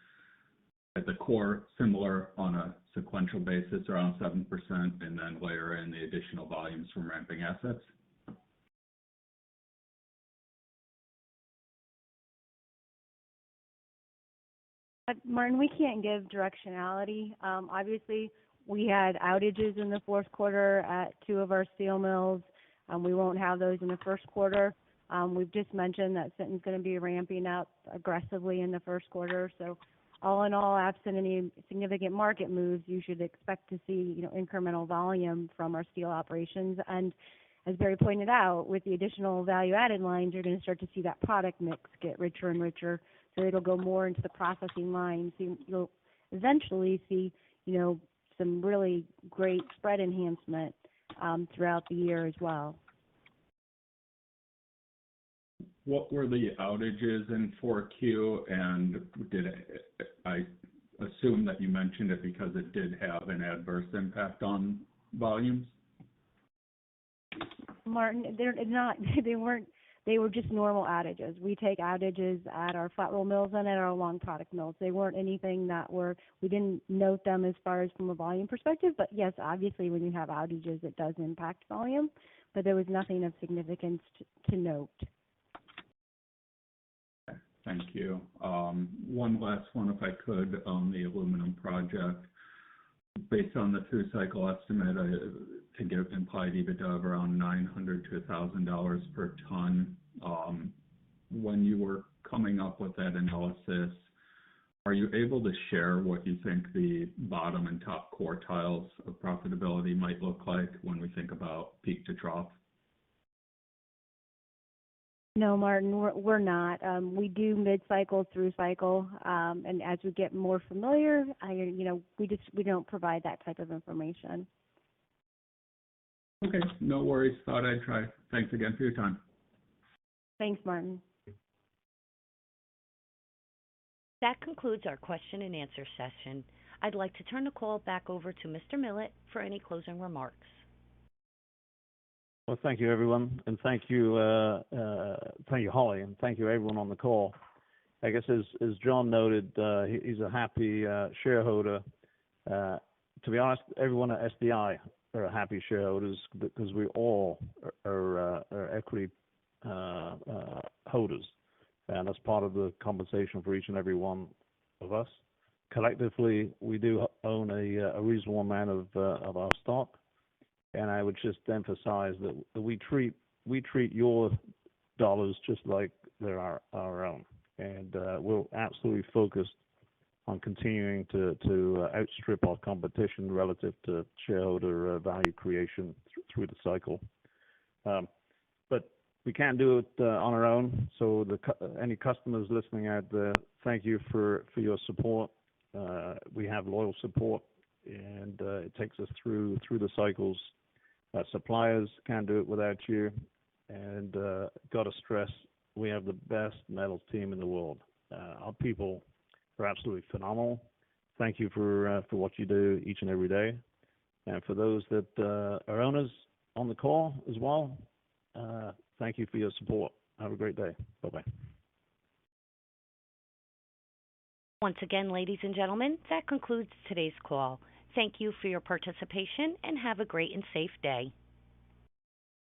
Speaker 6: at the core similar on a sequential basis around 7%, and then layer in the additional volumes from ramping assets?
Speaker 4: Martin, we can't give directionality. Obviously, we had outages in the fourth quarter at 2 of our steel mills. We won't have those in the first quarter. We've just mentioned that Sinton's going to be ramping up aggressively in the first quarter. So all in all, absent any significant market moves, you should expect to see, incremental volume from our steel operations. And as Barry pointed out, with the additional value-added lines, you're going to start to see that product mix get richer and richer. So it'll go more into the processing lines. So you'll eventually see, some really great spread enhancement throughout the year as well.
Speaker 6: What were the outages in 4Q, and did I assume that you mentioned it because it did have an adverse impact on volumes?
Speaker 4: Martin, they're not. They weren't. They were just normal outages. We take outages at our flat roll mills and at our long product mills. They weren't anything we didn't note them as far as from a volume perspective, but yes, obviously when you have outages, it does impact volume, but there was nothing of significance to note.
Speaker 6: Okay, thank you. One last one, if I could, on the aluminum project. Based on the through cycle estimate, I think it implied EBITDA of around $900 to $1,000 per ton. When you were coming up with that analysis, are you able to share what you think the bottom and top quartiles of profitability might look like when we think about peak to trough?
Speaker 4: No, Martin, we're not. We do mid-cycle, through cycle, and as we get more familiar, we don't provide that type of information.
Speaker 6: Okay, no worries. Thought I'd try. Thanks again for your time.
Speaker 4: Thanks, Martin.
Speaker 1: That concludes our question and answer session. I'd like to turn the call back over to Mr. Millett for any closing remarks.
Speaker 3: Well, thank you, everyone, and thank you, Holly, and thank you, everyone on the call. I guess as John noted, he's a happy shareholder. To be honest, everyone at SDI are happy shareholders because we all are equity holders, and that's part of the compensation for each and every one of us. Collectively, we do own a reasonable amount of our stock. And I would just emphasize that we treat your dollars just like they're our own. And we're absolutely focused on continuing to outstrip our competition relative to shareholder value creation through the cycle. But we can't do it on our own. So any customers listening out there, thank you for your support. We have loyal support, and it takes us through the cycles. Suppliers can't do it without you. And got to stress, we have the best metals team in the world. Our people are absolutely phenomenal. Thank you for what you do each and every day. And for those that are owners on the call as well, thank you for your support. Have a great day. Bye-bye.
Speaker 1: Once again, ladies and gentlemen, that concludes today's call. Thank you for your participation and have a great and safe day.